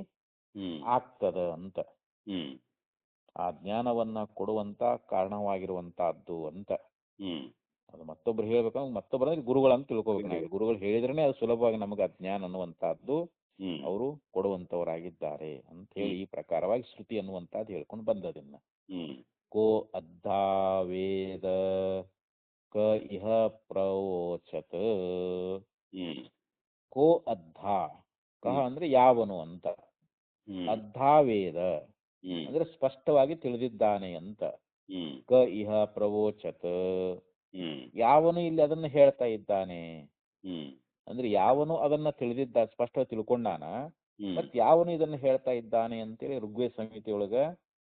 ಆಗ್ತದ ಅಂತ. ಆ ಜ್ಞಾನವನ್ನ ಕೊಡುವಂತ ಕಾರಣವಾಗಿರುವಂತಹದ್ದು ಅಂತ. ಅದು ಮತ್ತೊಬ್ರು ಹೇಳ್ಬೇಕಂದ್ರೆ ಮತ್ತೊಬ್ಬರ ಗುರುಗಳಂತ ತಿಳ್ಕೊಬೇಕು ನಾವು. ಗುರುಗಳು ಹೇಳಿದ್ರೇನೆ ಅದು ಸುಲಭವಾಗಿ ನಮಗೆ ಆ ಜ್ಞಾನ ಅನ್ನುವಂತಹದ್ದು ಅವರು ಕೊಡುವಂತವರಾಗಿದ್ದಾರೆ ಅಂತ ಹೇಳಿ ಈ ಪ್ರಕಾರವಾಗಿ ಶ್ರುತಿ ಅನ್ನುವಂತಹದ್ದು ಹೇಳ್ಕೊಂಡು ಬಂದದನ್ನ. ಕೋ ಅದ್ಧಾ ವೇದ ಕ ಇಹ ಪ್ರವೋಚತ್ ಹ್ಮ್ ಕೋ ಅದ್ಧ ಕಹ ಹ್ಮ್ ಅಂದ್ರೆ ಯಾವನು ಅಂತ, ಹ್ಮ್ ಅದ್ಧಾವೇದ ಹ್ಮ್ ಅಂದ್ರೆ ಸ್ಪಷ್ಟವಾಗಿ ತಿಳಿದಿದ್ದಾನೆ ಅಂತ. ಹ್ಮ್ ಕ ಇಹ ಪ್ರವೋಚತ್ ಹ್ಮ್ ಯಾವನು ಇಲ್ಲಿ ಅದನ್ನು ಹೇಳ್ತಾ ಇದ್ದಾನೆ ಹ್ಮ್ ಅಂದ್ರೆ ಯಾವನು ಅದನ್ನ ತಿಳಿದಿದ್ದ ಸ್ಪಷ್ಟವಾಗಿ ತಿಳ್ಕೊಂಡಾನ, ಹ್ಮ್ ಮತ್ ಯಾವನು ಇದನ್ನು ಹೇಳ್ತಾ ಇದ್ದಾನೆ ಅಂತೇಳಿ ಋಗ್ವೇದ ಸಂಹಿತೆಯೊಳಗ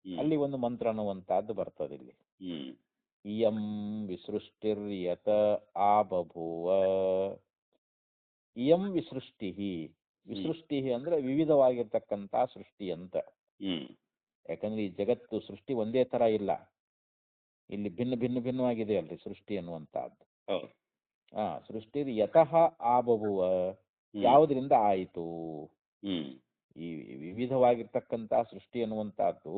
ಹ್ಮ್ ಅಲ್ಲಿ ಒಂದು ಮಂತ್ರ ಅನ್ನುವಂತಹದ್ದು ಬರ್ತದೆ ಇಲ್ಲಿ. ಹ್ಮ್ ಇಯಂ ವಿಸೃಷ್ಟಿರ್ಯತ ಆಬಭೂವ, ಇಯಂ ವಿಸೃಷ್ಟಿ, ವಿಸೃಷ್ಟಿ ಅಂದ್ರೆ ವಿವಿಧವಾಗಿರ್ತಕ್ಕಂಥ ಸೃಷ್ಟಿ ಅಂತ. ಹ್ಮ್ ಯಾಕಂದ್ರೆ ಈ ಜಗತ್ತು ಸೃಷ್ಟಿ ಒಂದೇ ತರ ಇಲ್ಲ, ಇಲ್ಲಿ ಭಿನ್ನ ಭಿನ್ನ ಭಿನ್ನವಾಗಿದೆ ಅಲ್ರಿ ಸೃಷ್ಟಿ ಅನ್ನುವಂತಹದ್ದು. ಹೌದು. ಸೃಷ್ಟಿ ಯತಃ ಆಬಭುವ ಹ್ಮ್ ಯಾವುದರಿಂದ ಆಯಿತು, ಹ್ಮ್ ಈ ವಿವಿಧವಾಗಿರ್ತಕ್ಕಂಥ ಸೃಷ್ಟಿ ಅನ್ನುವಂತಹದ್ದು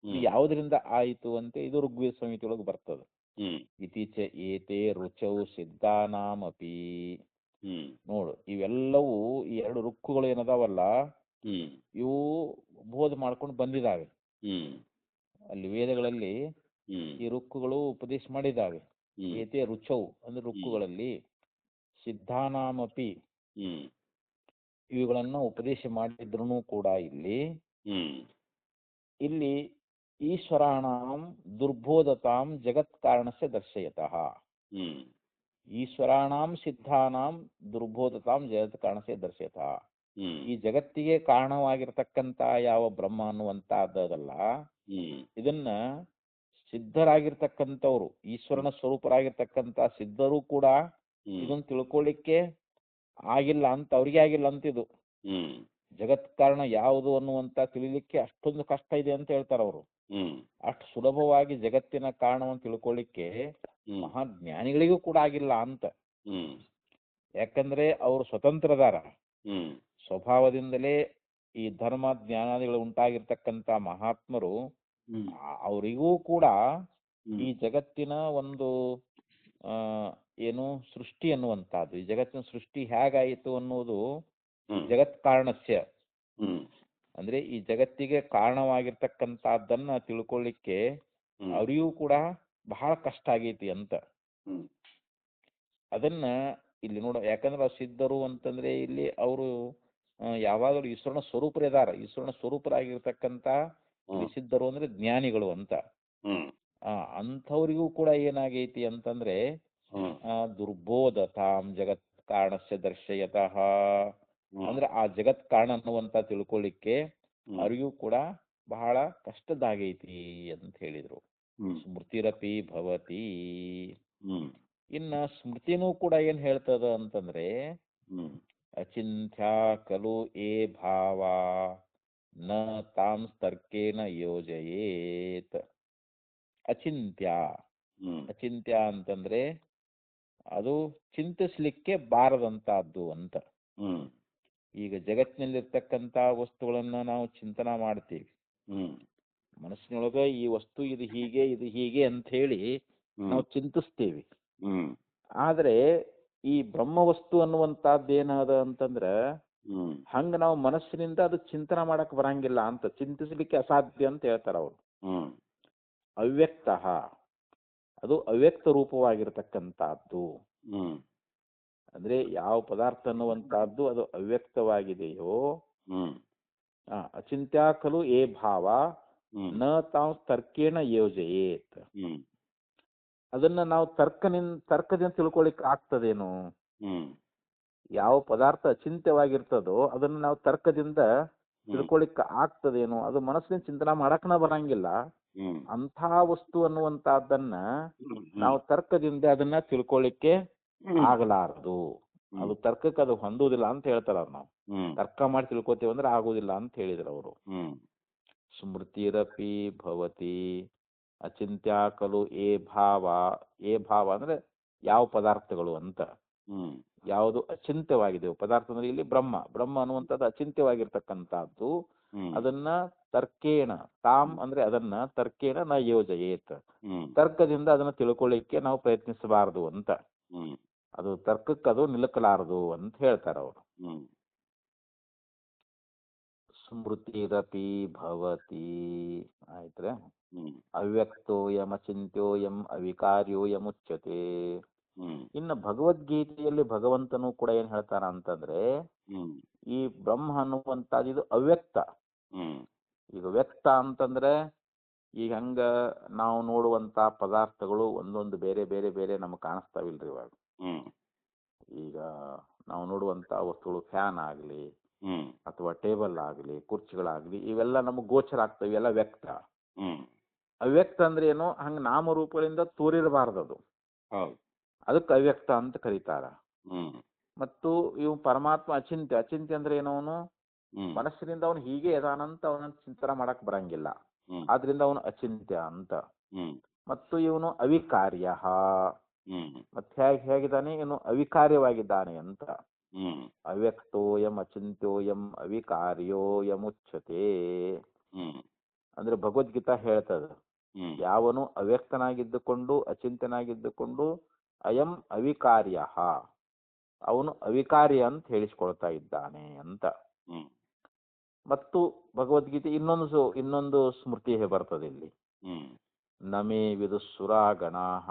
ಇದು ಹ್ಮ್ ಯಾವುದರಿಂದ ಆಯಿತು ಅಂತ ಇದು ಋಗ್ವೇದ ಸಂಹಿತೆಯೊಳಗೆ ಬರ್ತದೆ. ಹ್ಮ್ ಇತೀಚ ಏತೆ ರುಚೌ ಸಿದ್ಧಾನಾಮಪಿ, ಹ್ಮ್ ನೋಡು ಇವೆಲ್ಲವೂ ಈ ಎರಡು ರುಕ್ಕುಗಳು ಏನದಾವಲ್ಲ ಹ್ಮ್ ಇವು ಬೋಧ ಮಾಡ್ಕೊಂಡು ಬಂದಿದ್ದಾವೆ. ಹ್ಮ್ ಅಲ್ಲಿ ವೇದಗಳಲ್ಲಿ ಹ್ಮ್ ಈ ರುಕ್ಕುಗಳು ಉಪದೇಶ ಮಾಡಿದ್ದಾವೆ. ಹ್ಮ್ ಏತೆ ರುಚೌ ಅಂದ್ರೆ ರುಕ್ಕುಗಳಲ್ಲಿ, ಸಿದ್ಧಾನಾಮಪಿ ಹ್ಮ್ ಇವುಗಳನ್ನ ಉಪದೇಶ ಮಾಡಿದ್ರು ಕೂಡ ಇಲ್ಲಿ ಹ್ಮ್ ಇಲ್ಲಿ ಈಶ್ವರಾಣಾಂ ದುರ್ಬೋಧತಾಂ ಜಗತ್ ಕಾರಣಸ್ಯ ದರ್ಶಯತಃ, ಹ್ಮ್ ಈಶ್ವರಾಣಾಂ ಸಿದ್ಧಾನಾಂ ದುರ್ಬೋಧತಾಂ ಜಗತ್ ಕಾರಣಸ್ಯ ದರ್ಶಯತಃ, ಹ್ಮ್ ಈ ಜಗತ್ತಿಗೆ ಕಾರಣವಾಗಿರ್ತಕ್ಕಂಥ ಯಾವ ಬ್ರಹ್ಮ ಅನ್ನುವಂತಹದ್ದಲ್ಲ ಹ್ಮ್ ಇದನ್ನ ಸಿದ್ಧರಾಗಿರ್ತಕ್ಕಂಥವ್ರು, ಈಶ್ವರನ ಸ್ವರೂಪರಾಗಿರ್ತಕ್ಕಂಥ ಸಿದ್ಧರು ಕೂಡ ಹ್ಮ್ ಇದನ್ನ ತಿಳ್ಕೊಳ್ಳಿಕ್ಕೆ ಆಗಿಲ್ಲ ಅಂತ, ಅವ್ರಿಗೆ ಆಗಿಲ್ಲ ಅಂತಿದು. ಹ್ಮ್ ಜಗತ್ ಕಾರಣ ಯಾವುದು ಅನ್ನುವಂತ ತಿಳಿಲಿಕ್ಕೆ ಅಷ್ಟೊಂದು ಕಷ್ಟ ಇದೆ ಅಂತ ಹೇಳ್ತಾರೆ ಅವರು. ಹ್ಮ್ ಅಷ್ಟು ಸುಲಭವಾಗಿ ಜಗತ್ತಿನ ಕಾರಣವನ್ನು ತಿಳ್ಕೊಳ್ಳಿಕ್ಕೆ ಹ್ಮ್ ಮಹಾಜ್ಞಾನಿಗಳಿಗೂ ಕೂಡ ಆಗಿಲ್ಲ ಅಂತ. ಹ್ಮ್ ಯಾಕಂದ್ರೆ ಅವರು ಸ್ವತಂತ್ರದಾರ, ಹ್ಮ್ ಸ್ವಭಾವದಿಂದಲೇ ಈ ಧರ್ಮ ಜ್ಞಾನಾದಿಗಳು ಉಂಟಾಗಿರ್ತಕ್ಕಂಥ ಮಹಾತ್ಮರು ಹ್ಮ್ ಅವರಿಗೂ ಕೂಡ ಈ ಹ್ಮ್ ಜಗತ್ತಿನ ಒಂದು ಆ ಏನು ಸೃಷ್ಟಿ ಅನ್ನುವಂಥದ್ದು, ಈ ಜಗತ್ತಿನ ಸೃಷ್ಟಿ ಹೇಗಾಯಿತು ಅನ್ನೋದು ಹ್ಮ್ ಜಗತ್ ಕಾರಣಸ್ಯ ಹ್ಮ್ ಅಂದ್ರೆ ಈ ಜಗತ್ತಿಗೆ ಕಾರಣವಾಗಿರ್ತಕ್ಕಂಥದ್ದನ್ನ ತಿಳ್ಕೊಳ್ಳಿಕ್ಕೆ ಹ್ಮ್ ಅವರಿಗೂ ಕೂಡ ಬಹಳ ಕಷ್ಟ ಆಗೈತಿ ಅಂತ. ಹ್ಮ್ ಅದನ್ನ ಇಲ್ಲಿ ನೋಡ, ಯಾಕಂದ್ರೆ ಅವ್ರು ಸಿದ್ಧರು ಅಂತಂದ್ರೆ ಇಲ್ಲಿ ಅವರು ಯಾವಾಗಲೂ ಈಶ್ವರನ ಸ್ವರೂಪರಿದಾರ, ಈಶ್ವರನ ಸ್ವರೂಪರಾಗಿರ್ತಕ್ಕಂಥ ಇಲ್ಲಿ ಹ್ಮ್ ಸಿದ್ಧರು ಅಂದ್ರೆ ಜ್ಞಾನಿಗಳು ಅಂತ. ಹ್ಮ್ ಅಂಥವ್ರಿಗೂ ಕೂಡ ಏನಾಗೈತಿ ಅಂತಂದ್ರೆ ಹ್ಮ್ ದುರ್ಬೋಧತಾಂ ಜಗತ್ ಕಾರಣಸ್ಯ ದರ್ಶಯತಃ ಹ್ಮ್ ಅಂದ್ರೆ ಆ ಜಗತ್ ಕಾರಣ ಅನ್ನುವಂತ ತಿಳ್ಕೊಳ್ಳಿಕ್ಕೆ ಹ್ಮ್ ಅವರಿಗೂ ಕೂಡ ಬಹಳ ಕಷ್ಟದಾಗೈತಿ ಅಂತ ಹೇಳಿದ್ರು. ಹ್ಮ್ ಸ್ಮೃತಿರಪಿ ಭವತಿ, ಹ್ಮ್ ಇನ್ನ ಸ್ಮೃತಿನೂ ಕೂಡ ಏನ್ ಹೇಳ್ತದ ಅಂತಂದ್ರೆ ಹ್ಮ್ ಅಚಿಂತ್ಯ ಖಲು ಏ ಭಾವ ನ ತಾಂ ತರ್ಕೇನ ಯೋಜಯೇತ್. ಅಚಿಂತ್ಯ, ಹ್ಮ್ ಅಚಿಂತ್ಯ ಅಂತಂದ್ರೆ ಅದು ಚಿಂತಿಸ್ಲಿಕ್ಕೆ ಬಾರದಂತಹದ್ದು ಅಂತ. ಹ್ಮ್ ಈಗ ಜಗತ್ತಿನಲ್ಲಿರ್ತಕ್ಕಂಥ ವಸ್ತುಗಳನ್ನ ನಾವು ಚಿಂತನ ಮಾಡ್ತೀವಿ, ಹ್ಮ್ ಮನಸ್ಸಿನೊಳಗ ಈ ವಸ್ತು ಇದು ಹೀಗೆ ಇದು ಹೀಗೆ ಅಂತ ಹೇಳಿ ನಾವು ಚಿಂತಿಸ್ತೀವಿ. ಹ್ಮ್ ಆದ್ರೆ ಈ ಬ್ರಹ್ಮವಸ್ತು ಅನ್ನುವಂತಹದ್ದು ಏನದ ಅಂತಂದ್ರ ಹ್ಮ್ ಹಂಗ ನಾವು ಮನಸ್ಸಿನಿಂದ ಅದು ಚಿಂತನ ಮಾಡಕ್ ಬರಂಗಿಲ್ಲ ಅಂತ, ಚಿಂತಿಸ್ಲಿಕ್ಕೆ ಅಸಾಧ್ಯ ಅಂತ ಹೇಳ್ತಾರ ಅವರು. ಹ್ಮ್ ಅವ್ಯಕ್ತ, ಅದು ಅವ್ಯಕ್ತ ರೂಪವಾಗಿರ್ತಕ್ಕಂಥದ್ದು. ಹ್ಮ್ ಅಂದ್ರೆ ಯಾವ ಪದಾರ್ಥ ಅನ್ನುವಂತಹದ್ದು ಅದು ಅವ್ಯಕ್ತವಾಗಿದೆಯೋ, ಹ್ಮ್ ಅಚಿಂತ್ಯ ಖಲು ಏ ಭಾವ ಹ್ಮ್ ನ ತಾವು ತರ್ಕೇಣ ಯೋಜಯೇತ್. ಹ್ಮ್ ಅದನ್ನ ನಾವು ತರ್ಕದಿಂದ ತಿಳ್ಕೊಳಿಕ್ ಆಗ್ತದೇನು? ಹ್ಮ್ ಯಾವ ಪದಾರ್ಥ ಅಚಿಂತ್ಯವಾಗಿರ್ತದೋ ಅದನ್ನ ನಾವು ತರ್ಕದಿಂದ ಹ್ಮ್ ತಿಳ್ಕೊಳಿಕ್ ಆಗ್ತದೇನು? ಅದು ಮನಸ್ಸಿನ ಚಿಂತನೆ ಮಾಡಕ್ನ ಬರಂಗಿಲ್ಲ. ಹ್ಮ್ ಅಂಥ ವಸ್ತು ಅನ್ನುವಂತಹದ್ದನ್ನ ಹ್ಮ್ ನಾವು ತರ್ಕದಿಂದ ಅದನ್ನ ತಿಳ್ಕೊಳ್ಳಿಕ್ಕೆ ಹ್ಮ್ ಆಗಲಾರದು. ಅದು ತರ್ಕಕ್ಕೆ ಅದು ಹೊಂದುವುದಿಲ್ಲ ಅಂತ ಹೇಳ್ತಾರ ನಾವು. ಹ್ಮ್ ತರ್ಕ ಮಾಡಿ ತಿಳ್ಕೊತೀವಿ ಅಂದ್ರೆ ಆಗುದಿಲ್ಲ ಅಂತ ಹೇಳಿದ್ರು ಅವರು. ಹ್ಮ್ ಸ್ಮೃತಿರಪಿ ಭವತಿ ಅಚಿಂತ್ಯ ಖಲು ಏ ಭಾವ, ಏ ಭಾವ ಅಂದ್ರೆ ಯಾವ ಪದಾರ್ಥಗಳು ಅಂತ. ಹ್ಮ್ ಯಾವುದು ಅಚಿಂತ್ಯವಾಗಿದೆ ಪದಾರ್ಥ ಅಂದ್ರೆ ಇಲ್ಲಿ ಬ್ರಹ್ಮ, ಬ್ರಹ್ಮ ಅನ್ನುವಂಥದ್ದು ಅಚಿಂತ್ಯವಾಗಿರ್ತಕ್ಕಂಥದ್ದು. ಹ್ಮ್ ಅದನ್ನ ತರ್ಕೇಣ, ತಾಮ್ ಅಂದ್ರೆ ಅದನ್ನ ತರ್ಕೇಣ ನ ಯೋಜಯೇತ್, ಹ್ಮ್ ತರ್ಕದಿಂದ ಅದನ್ನ ತಿಳ್ಕೊಳ್ಳಿಕ್ಕೆ ನಾವು ಪ್ರಯತ್ನಿಸಬಾರದು ಅಂತ. ಹ್ಮ್ ಅದು ತರ್ಕಕ್ಕೆ ಅದು ನಿಲುಕಲಾರದು ಅಂತ ಹೇಳ್ತಾರ ಅವರು. ಹ್ಮ್ ಸ್ಮೃತಿರಪಿ ಭವತಿ ಆಯ್ತ್ರೆ. ಹ್ಮ್ ಅವ್ಯಕ್ತೋಯಂ ಅಚಿಂತ್ಯೋಯಂ ಅವಿಕಾರ್ಯೋಯಮುಚ್ಯತೆ. ಹ್ಮ್ ಇನ್ನು ಭಗವದ್ಗೀತೆಯಲ್ಲಿ ಭಗವಂತನು ಕೂಡ ಏನ್ ಹೇಳ್ತಾರ ಅಂತಂದ್ರೆ ಹ್ಮ್ ಈ ಬ್ರಹ್ಮ ಅನ್ನುವಂಥದ್ದು ಇದು ಅವ್ಯಕ್ತ. ಹ್ಮ್ ಈಗ ವ್ಯಕ್ತ ಅಂತಂದ್ರೆ ಈಗ ಹಂಗ ನಾವು ನೋಡುವಂತ ಪದಾರ್ಥಗಳು ಒಂದೊಂದು ಬೇರೆ ಬೇರೆ ಬೇರೆ ನಮಗೆ ಕಾಣಿಸ್ತಾವಿಲ್ರಿ ಇವಾಗ. ಹ್ಮ್ ಈಗ ನಾವು ನೋಡುವಂತ ವಸ್ತುಗಳು ಫ್ಯಾನ್ ಆಗಲಿ ಹ್ಮ್ ಅಥವಾ ಟೇಬಲ್ ಆಗಲಿ ಕುರ್ಚಿಗಳಾಗ್ಲಿ ಇವೆಲ್ಲ ನಮಗೆ ಗೋಚರ ಆಗ್ತವೆ, ಇವೆಲ್ಲ ವ್ಯಕ್ತ. ಹ್ಮ್ ಅವ್ಯಕ್ತ ಅಂದ್ರೆ ಏನು, ಹಂಗ ನಾಮರೂಪಗಳಿಂದ ತೋರಿರಬಾರ್ದು ಅದು, ಹೌದು. ಅದಕ್ಕೆ ಅವ್ಯಕ್ತ ಅಂತ ಕರೀತಾರ. ಹ್ಮ್ ಮತ್ತು ಇವು ಪರಮಾತ್ಮ ಅಚಿಂತ್ಯ. ಅಚಿಂತ್ಯ ಅಂದ್ರೆ ಏನೋ ಅವನು ಹ್ಮ್ ಮನಸ್ಸಿನಿಂದ ಅವನು ಹೀಗೆ ಇದಾನಂತ ಅವನ ಚಿಂತನೆ ಮಾಡಕ್ ಬರಂಗಿಲ್ಲ, ಹ್ಮ್ ಆದ್ರಿಂದ ಅವನು ಅಚಿಂತ್ಯ ಅಂತ. ಹ್ಮ್ ಮತ್ತು ಇವನು ಅವಿಕಾರ್ಯ, ಹ್ಮ್ ಮತ್ತೆ ಹೇಗಿದ್ದಾನೆ, ಇವನು ಅವಿಕಾರ್ಯವಾಗಿದ್ದಾನೆ ಅಂತ. ಹ್ಮ್ ಅವ್ಯಕ್ತೋಯಂ ಅಚಿಂತ್ಯೋಯಂ ಅವಿಕಾರ್ಯೋಯಂ ಉಚ್ಯತೆ. ಹ್ಮ್ ಅಂದ್ರೆ ಭಗವದ್ಗೀತಾ ಹೇಳ್ತದ, ಹ್ಮ್ ಯಾವನು ಅವ್ಯಕ್ತನಾಗಿದ್ದುಕೊಂಡು ಅಚಿಂತನಾಗಿದ್ದುಕೊಂಡು ಅಯಂ ಅವಿಕಾರ್ಯ, ಅವನು ಅವಿಕಾರ್ಯ ಅಂತ ಹೇಳಿಸ್ಕೊಳ್ತಾ ಇದ್ದಾನೆ ಅಂತ. ಹ್ಮ್ ಮತ್ತು ಭಗವದ್ಗೀತೆ ಇನ್ನೊಂದು ಸ್ಮೃತಿ ಬರ್ತದೆ ಇಲ್ಲಿ. ಹ್ಮ್ ನಮೇ ವಿದುಃಸುರಾಗಣಾಃ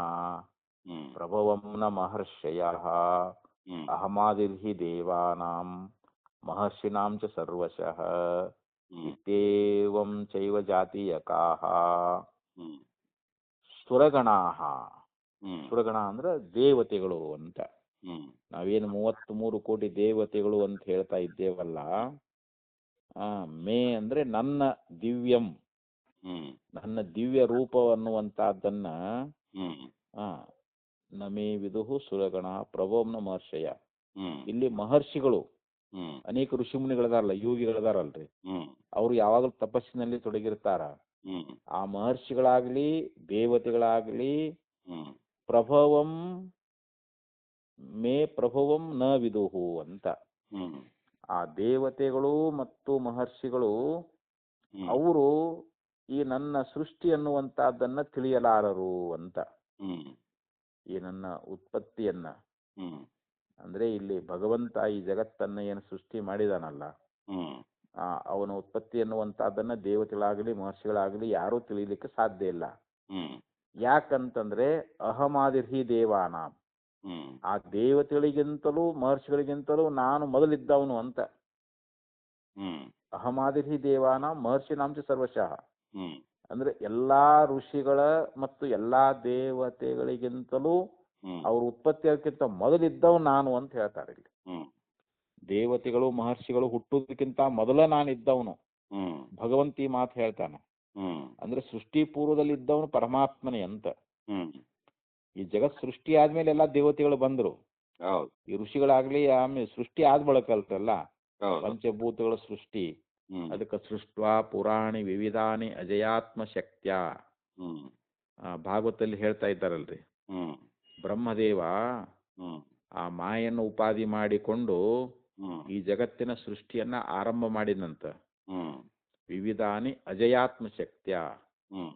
ಹ್ಮ್ ಪ್ರಭವಂ ನ ಮಹರ್ಷಯಃ ಹ್ಮ್ ಅಹಮಾದಿರ್ಹಿ ದೇವಾನಾಂ ಮಹರ್ಷಿಣಾಂ ಚ ಸರ್ವಶಃ ಹ್ಮ್ ಇತ್ಯೇವಂ ಚೈವ ಜಾತೀಯಕಾಃ ಹ್ಮ್ ಸುರಗಣಾಃ. ಹ್ಮ್ ಸುರಗಣ ಅಂದ್ರೆ ದೇವತೆಗಳು ಅಂತ. ಹ್ಮ್ ನಾವೇನು 33 ಕೋಟಿ ದೇವತೆಗಳು ಅಂತ ಹೇಳ್ತಾ ಇದ್ದೇವಲ್ಲ, ಮೇ ಅಂದ್ರೆ ನನ್ನ ದಿವ್ಯಂ, ಹ್ಮ್ ನನ್ನ ದಿವ್ಯ ರೂಪ ಅನ್ನುವಂತಹದ್ದನ್ನ ಹ್ಮ್ ನಮೇ ವಿದುಃ ಸುರಗಣ ಪ್ರಭೋಮ್ನ ಮಹರ್ಷಯ. ಹ್ಮ್ ಇಲ್ಲಿ ಮಹರ್ಷಿಗಳು ಹ್ಮ್ ಅನೇಕ ಋಷಿಮುನಿಗಳದಾರಲ್ಲ, ಯೋಗಿಗಳದಾರಲ್ರಿ, ಹ್ಮ್ ಅವರು ಯಾವಾಗಲೂ ತಪಸ್ಸಿನಲ್ಲಿ ತೊಡಗಿರ್ತಾರ. ಹ್ಮ್ ಆ ಮಹರ್ಷಿಗಳಾಗ್ಲಿ ದೇವತೆಗಳಾಗ್ಲಿ ಹ್ಮ್ ಪ್ರಭವಂ ಮೇ ಪ್ರಭವಂ ನ ವಿದುಹು ಅಂತ. ಹ್ಮ್ ಆ ದೇವತೆಗಳು ಮತ್ತು ಮಹರ್ಷಿಗಳು ಹ್ಮ್ ಅವರು ಈ ನನ್ನ ಸೃಷ್ಟಿ ಅನ್ನುವಂತಹದ್ದನ್ನ ತಿಳಿಯಲಾರರು ಅಂತ. ಹ್ಮ್ ಈ ನನ್ನ ಉತ್ಪತ್ತಿಯನ್ನ, ಹ್ಮ್ ಅಂದ್ರೆ ಇಲ್ಲಿ ಭಗವಂತ ಈ ಜಗತ್ತನ್ನ ಏನು ಸೃಷ್ಟಿ ಮಾಡಿದಾನಲ್ಲ, ಹ್ಮ್ ಅವನ ಉತ್ಪತ್ತಿ ಅನ್ನುವಂತಹದ್ದನ್ನ ದೇವತೆಗಳಾಗಲಿ ಮಹರ್ಷಿಗಳಾಗಲಿ ಯಾರೂ ತಿಳಿಲಿಕ್ಕೆ ಸಾಧ್ಯ ಇಲ್ಲ. ಹ್ಮ್ ಯಾಕಂತಂದ್ರೆ ಅಹಮಾದಿರ್ಹಿ ದೇವಾನಾಂ, ಹ್ಮ್ ಆ ದೇವತೆಗಳಿಗಿಂತಲೂ ಮಹರ್ಷಿಗಳಿಗಿಂತಲೂ ನಾನು ಮೊದಲಿದ್ದವನು ಅಂತ. ಹ್ಮ್ ಅಹಮಾದಿರ್ಹಿ ದೇವಾನಾಂ ಮಹರ್ಷಿಣಾಂ ಚ ಸರ್ವಶಃ ಹ್ಮ್ ಅಂದ್ರೆ ಎಲ್ಲಾ ಋಷಿಗಳ ಮತ್ತು ಎಲ್ಲಾ ದೇವತೆಗಳಿಗಿಂತಲೂ ಹ್ಮ್ ಅವ್ರ ಉತ್ಪತ್ತಿಯಕ್ಕಿಂತ ಮೊದಲಿದ್ದವ್ ನಾನು ಅಂತ ಹೇಳ್ತಾರೆ ಇಲ್ಲಿ. ಹ್ಮ್ ದೇವತೆಗಳು ಮಹರ್ಷಿಗಳು ಹುಟ್ಟುವುದಕ್ಕಿಂತ ಮೊದಲ ನಾನಿದ್ದವನು ಹ್ಮ್ ಭಗವಂತಿ ಮಾತು ಹೇಳ್ತಾನೆ. ಹ್ಮ್ ಅಂದ್ರೆ ಸೃಷ್ಟಿ ಪೂರ್ವದಲ್ಲಿ ಇದ್ದವನು ಪರಮಾತ್ಮನೇ ಅಂತ. ಹ್ಮ್ ಈ ಜಗತ್ ಸೃಷ್ಟಿ ಆದ್ಮೇಲೆ ಎಲ್ಲಾ ದೇವತೆಗಳು ಬಂದ್ರು, ಹೌದು. ಈ ಋಷಿಗಳಾಗ್ಲಿ ಆಮೇಲೆ ಸೃಷ್ಟಿ ಆದ ಬಳಕಲ್ತಲ್ಲ ಹೌದು. ಪಂಚಭೂತಗಳ ಸೃಷ್ಟಿ. ಹ್ಮ್ ಅದಕ್ಕೆ ಸೃಷ್ಟ್ವಾ ಪುರಾಣಿ ವಿವಿಧಾನಿ ಅಜಯಾತ್ಮ ಶಕ್ತ್ಯ ಹ್ಮ್ ಭಾಗವತಲ್ಲಿ ಹೇಳ್ತಾ ಇದ್ದಾರಲ್ರಿ. ಹ್ಮ್ ಬ್ರಹ್ಮದೇವ ಹ್ಮ್ ಆ ಮಾಯನ್ನು ಉಪಾಧಿ ಮಾಡಿಕೊಂಡು ಹ್ಮ್ ಈ ಜಗತ್ತಿನ ಸೃಷ್ಟಿಯನ್ನ ಆರಂಭ ಮಾಡಿದಂತ. ಹ್ಮ್ ವಿವಿಧಾನಿ ಅಜಯಾತ್ಮ ಶಕ್ತ್ಯ ಹ್ಮ್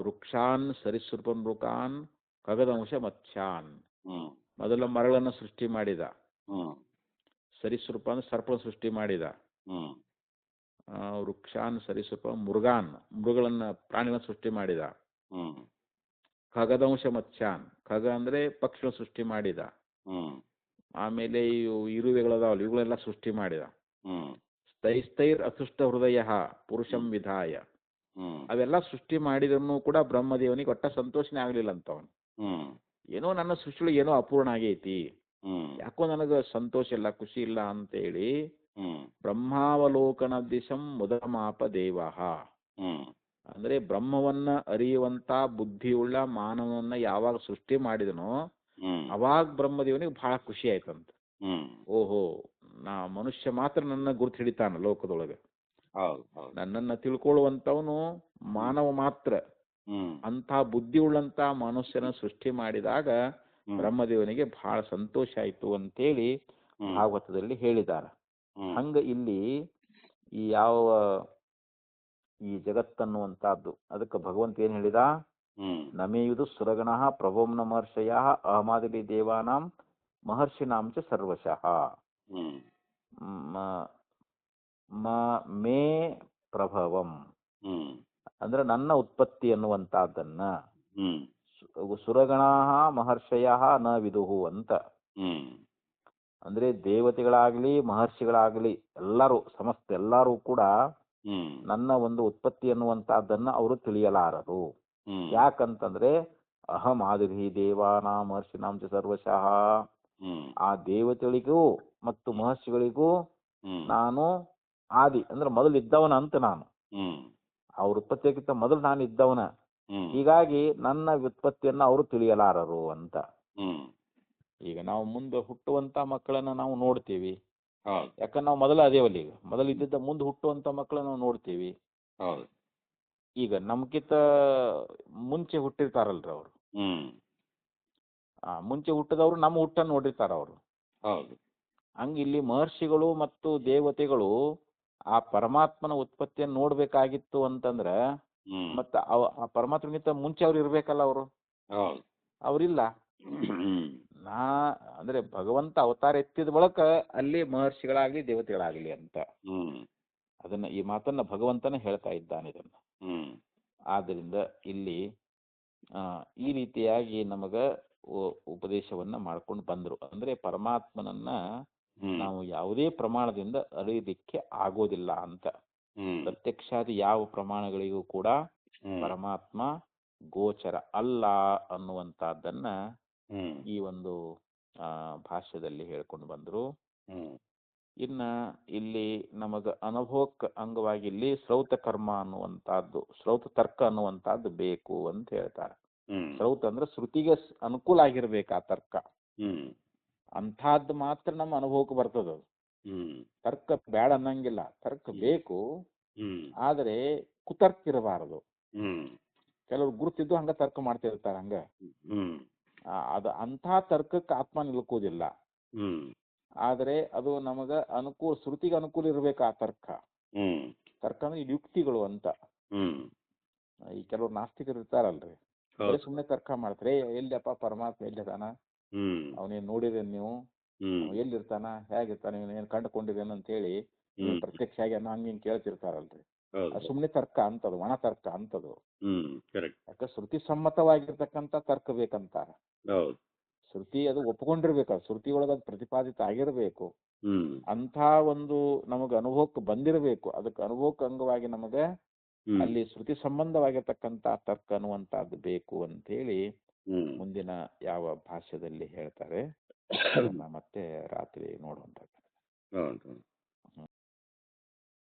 ವೃಕ್ಷಾನ್ ಸರಿಸೃಪ ಮೃಗಾನ್ ಖಗದಂಶ ಮತ್ಸ್ಯಾನ್. ಹ್ಮ್ ಮೊದಲ ಮರಳನ್ನು ಸೃಷ್ಟಿ ಮಾಡಿದ, ಹ್ಮ್ ಸರಿಸೃಪ ಅಂದ್ರೆ ಸರ್ಪನ ಸೃಷ್ಟಿ ಮಾಡಿದ. ಹ್ಮ್ ವೃಕ್ಷಾನ್ ಸರಿಸೃಪ ಮೃಗಗಳನ್ನ ಪ್ರಾಣಿಗಳನ್ನ ಸೃಷ್ಟಿ ಮಾಡಿದ. ಹ್ಮ್ ಖಗದಂಶ ಮತ್ಸ್ಯಾನ್, ಖಗ ಅಂದ್ರೆ ಪಕ್ಷಿಗಳ ಸೃಷ್ಟಿ ಮಾಡಿದ. ಹ್ಮ್ ಆಮೇಲೆ ಇರುವೆಗಳದಾವಲ್ಲ ಇವುಗಳೆಲ್ಲ ಸೃಷ್ಟಿ ಮಾಡಿದ. ಹ್ಮ್ ಸ್ಥೈರ್ ಅಸೃಷ್ಟ ಹೃದಯ ಪುರುಷಂ ವಿಧಾಯ, ಹ್ಮ್ ಅವೆಲ್ಲ ಸೃಷ್ಟಿ ಮಾಡಿದ್ರು ಕೂಡ ಬ್ರಹ್ಮದೇವನಿಗೆ ಒಟ್ಟ ಸಂತೋಷನೇ ಆಗ್ಲಿಲ್ಲ ಅಂತವನು. ಹ್ಮ್ ಏನೋ ನನ್ನ ಸೃಷ್ಟಿಗಳು ಏನೋ ಅಪೂರ್ಣ ಆಗೈತಿ, ಹ್ಮ್ ಯಾಕೋ ನನಗೆ ಸಂತೋಷ ಇಲ್ಲ ಖುಷಿ ಇಲ್ಲ ಅಂತೇಳಿ ಹ್ಮ್ ಬ್ರಹ್ಮಾವಲೋಕನ ದಿಶಂ ಮುದಮಾಪ ದೇವ. ಹ್ಮ್ ಅಂದ್ರೆ ಬ್ರಹ್ಮವನ್ನ ಅರಿಯುವಂತ ಬುದ್ಧಿಯುಳ್ಳ ಮಾನವನನ್ನ ಯಾವಾಗ ಸೃಷ್ಟಿ ಮಾಡಿದನೋ ಹ್ಮ್ ಅವಾಗ ಬ್ರಹ್ಮದೇವನಿಗೆ ಬಹಳ ಖುಷಿ ಆಯ್ತಂತ. ಹ್ಮ್ ಓಹೋ, ನಾ ಮನುಷ್ಯ ಮಾತ್ರ ನನ್ನ ಗುರುತು ಹಿಡಿತಾನ ಲೋಕದೊಳಗೆ, ಹೌದು ಹೌದು. ನನ್ನನ್ನ ತಿಳ್ಕೊಳ್ಳುವಂತವನು ಮಾನವ ಮಾತ್ರ. ಹ್ಮ್ ಅಂತ ಬುದ್ಧಿ ಉಳ್ಳಂತ ಮನುಷ್ಯನ ಸೃಷ್ಟಿ ಮಾಡಿದಾಗ ಬ್ರಹ್ಮದೇವನಿಗೆ ಬಹಳ ಸಂತೋಷ ಆಯ್ತು ಅಂತೇಳಿ ಭಾಗವತದಲ್ಲಿ ಹೇಳಿದ್ದಾರೆ. ಹಂಗ ಇಲ್ಲಿ ಈ ಈ ಜಗತ್ತನ್ನುವಂತಹದ್ದು ಅದಕ್ಕೆ ಭಗವಂತ ಏನ್ ಹೇಳಿದ, ನಮೇಯುದು ಸುರಗಣಃ ಪ್ರಭೋಮ್ನ ಮಹರ್ಷಯ ಅಹಮಾದಿಲಿ ದೇವಾನಾಂ ಮಹರ್ಷಿನಾಂ ಚ ಸರ್ವಶಃ ಮೇ ಪ್ರಭವಂ ಅಂದ್ರೆ ನನ್ನ ಉತ್ಪತ್ತಿ ಅನ್ನುವಂತಹದ್ದನ್ನ ಸುರಗಣಾ ಮಹರ್ಷಯ ನ ವಿದುಹು ಅಂತ. ಹ್ಮ್ ಅಂದ್ರೆ ದೇವತೆಗಳಾಗ್ಲಿ ಮಹರ್ಷಿಗಳಾಗ್ಲಿ ಎಲ್ಲರೂ ಸಮಸ್ತ ಎಲ್ಲರೂ ಕೂಡ ಹ್ಮ್ ನನ್ನ ಒಂದು ಉತ್ಪತ್ತಿ ಅನ್ನುವಂತಹದ್ದನ್ನ ಅವರು ತಿಳಿಯಲಾರರು. ಹ್ಮ್ ಯಾಕಂತಂದ್ರೆ ಅಹಂ ಆದಿರ್ಹಿ ದೇವಾನಾಂ ಮಹರ್ಷಿನಾಂ ಚ ಸರ್ವಶಃ. ಹ್ಮ್ ಆ ದೇವತೆಗಳಿಗೂ ಮತ್ತು ಮಹರ್ಷಿಗಳಿಗೂ ಹ್ಮ್ ನಾನು ಆದಿ ಅಂದ್ರೆ ಮೊದಲು ಇದ್ದವನ ಅಂತ ನಾನು. ಹ್ಮ್ ಅವ್ರ ಉತ್ಪತ್ತಿಗಿಂತ ಮೊದಲು ನಾನು ಇದ್ದವನ. ಹ್ಮ್ ಹೀಗಾಗಿ ನನ್ನ ವ್ಯುತ್ಪತ್ತಿಯನ್ನ ಅವರು ತಿಳಿಯಲಾರರು ಅಂತ. ಹ್ಮ್ ಈಗ ನಾವು ಮುಂದೆ ಹುಟ್ಟುವಂತ ಮಕ್ಕಳನ್ನ ನಾವು ನೋಡ್ತೀವಿ. ಹೌದು ಯಾಕಂದ್ರೆ ನಾವು ಮೊದಲು ಅದೇವಲ್ಲ, ಈಗ ಮೊದಲು ಇದ್ದಿದ್ದ ಮುಂದೆ ಹುಟ್ಟುವಂತ ಮಕ್ಕಳನ್ನ ನಾವು ನೋಡ್ತೀವಿ. ಹೌದು ಈಗ ನಮ್ಗಿಂತ ಮುಂಚೆ ಹುಟ್ಟಿರ್ತಾರಲ್ರಿ ಅವರು. ಹ್ಮ್ ಮುಂಚೆ ಹುಟ್ಟಿದವರು ನಮ್ಮ ಹುಟ್ಟನ್ನು ನೋಡಿರ್ತಾರ ಅವರು. ಹೌದು ಹಂಗ ಇಲ್ಲಿ ಮಹರ್ಷಿಗಳು ಮತ್ತು ದೇವತೆಗಳು ಆ ಪರಮಾತ್ಮನ ಉತ್ಪತ್ತಿಯನ್ನು ನೋಡ್ಬೇಕಾಗಿತ್ತು ಅಂತಂದ್ರ ಹ್ಮ್ ಮತ್ತ ಆ ಪರಮಾತ್ಮಗಿಂತ ಮುಂಚೆ ಅವ್ರು ಇರ್ಬೇಕಲ್ಲ ಅವರು. ಹೌದು ಅವ್ರಿಲ್ಲ. ಹ್ಮ್ ಅಂದ್ರೆ ಭಗವಂತ ಅವತಾರ ಎತ್ತಿದ ಬಳಕ ಅಲ್ಲಿ ಮಹರ್ಷಿಗಳಾಗ್ಲಿ ದೇವತೆಗಳಾಗ್ಲಿ ಅಂತ. ಹ್ಮ್ ಅದನ್ನ ಈ ಮಾತನ್ನ ಭಗವಂತನ ಹೇಳ್ತಾ ಇದ್ದಾನೆ ಇದನ್ನ. ಹ್ಮ್ ಆದ್ದರಿಂದ ಇಲ್ಲಿ ಈ ರೀತಿಯಾಗಿ ನಮಗ ಉಪದೇಶವನ್ನ ಮಾಡ್ಕೊಂಡು ಬಂದ್ರು. ಅಂದ್ರೆ ಪರಮಾತ್ಮನನ್ನ ನಾವು ಯಾವುದೇ ಪ್ರಮಾಣದಿಂದ ಅರಿಯಲಿಕ್ಕೆ ಆಗೋದಿಲ್ಲ ಅಂತ. ಪ್ರತ್ಯಕ್ಷಾದಿ ಯಾವ ಪ್ರಮಾಣಗಳಿಗೂ ಕೂಡ ಪರಮಾತ್ಮ ಗೋಚರ ಅಲ್ಲ ಅನ್ನುವಂತಹದ್ದನ್ನ ಈ ಒಂದು ಭಾಷ್ಯದಲ್ಲಿ ಹೇಳ್ಕೊಂಡು ಬಂದ್ರು. ಇನ್ನ ಇಲ್ಲಿ ನಮಗ ಅನುಭವಕ್ಕೆ ಅಂಗವಾಗಿ ಇಲ್ಲಿ ಶ್ರೌತ ಕರ್ಮ ಅನ್ನುವಂತಹದ್ದು, ಶ್ರೌತ ತರ್ಕ ಅನ್ನುವಂತಹದ್ದು ಬೇಕು ಅಂತ ಹೇಳ್ತಾರೆ. ಶ್ರೌತ ಅಂದ್ರೆ ಶ್ರುತಿಗೆ ಅನುಕೂಲ ಆಗಿರ್ಬೇಕು ಆ ತರ್ಕ. ಅಂಥದ್ದು ಮಾತ್ರ ನಮ್ಮ ಅನುಭವಕ್ಕೆ ಬರ್ತದ. ತರ್ಕ ಬೇಡ ಅನ್ನಂಗಿಲ್ಲ, ತರ್ಕ ಬೇಕು. ಆದರೆ ಕುತರ್ಕ ಇರಬಾರದು. ಕೆಲವ್ರು ಗುರುತಿದ್ದು ಹಂಗ ತರ್ಕ ಮಾಡ್ತಿರ್ತಾರ. ಹಂಗ ಅಂಥ ತರ್ಕಕ್ಕೆ ಆತ್ಮ ನಿಲ್ಕೋದಿಲ್ಲ. ಆದರೆ ಅದು ನಮಗ ಅನುಕೂಲ, ಶ್ರುತಿಗೆ ಅನುಕೂಲ ಇರ್ಬೇಕು ಆ ತರ್ಕ. ತರ್ಕ ಅಂದ್ರೆ ಯುಕ್ತಿಗಳು ಅಂತ. ಈ ಕೆಲವ್ರು ನಾಸ್ತಿಕರು ಇರ್ತಾರಲ್ರಿ, ಬರೀ ಸುಮ್ಮನೆ ತರ್ಕ ಮಾಡ್ತಾರೆ. ಎಲ್ಲಿಯಪ್ಪ ಪರಮಾತ್ಮ ಎಲ್ಲಿದಾನ, ಅವನೇನ್ ನೋಡಿರೇನ್ ನೀವು, ಎಲ್ಲಿರ್ತಾನ, ಹೇಗಿರ್ತಾನ, ಏನ್ ಕಂಡುಕೊಂಡಿರೇನು ಅಂತ ಹೇಳಿ ಪ್ರತ್ಯಕ್ಷ ಆಗಿ ಅನ್ನೋ ಹಂಗ ಹಿಂಗ್ ಕೇಳ್ತಿರ್ತಾರಲ್ರಿ. ಸುಮ್ಮನೆ ತರ್ಕ ಅಂತದು, ಒಣ ತರ್ಕ ಅಂತದು. ಯಾಕ ಶ್ರುತಿ ಸಮ್ಮತವಾಗಿರ್ತಕ್ಕಂಥ ತರ್ಕ ಬೇಕಂತಾರ. ಶ್ರುತಿ ಅದು ಒಪ್ಕೊಂಡಿರ್ಬೇಕು, ಶ್ರುತಿ ಒಳಗ ಅದು ಪ್ರತಿಪಾದಿತ ಆಗಿರ್ಬೇಕು. ಅಂಥ ಒಂದು ನಮಗ ಅನುಭವಕ್ಕೆ ಬಂದಿರಬೇಕು. ಅದಕ್ಕೆ ಅನುಭವಕ್ಕೆ ಅಂಗವಾಗಿ ನಮಗ ಅಲ್ಲಿ ಶ್ರುತಿ ಸಂಬಂಧವಾಗಿರ್ತಕ್ಕಂಥ ತರ್ಕ ಅನ್ನುವಂತಹದ್ದು ಬೇಕು ಅಂತ ಹೇಳಿ ಮುಂದಿನ ಯಾವ ಭಾಷ್ಯದಲ್ಲಿ ಹೇಳ್ತಾರೆ. ಮತ್ತೆ ರಾತ್ರಿ ನೋಡುವಂತ.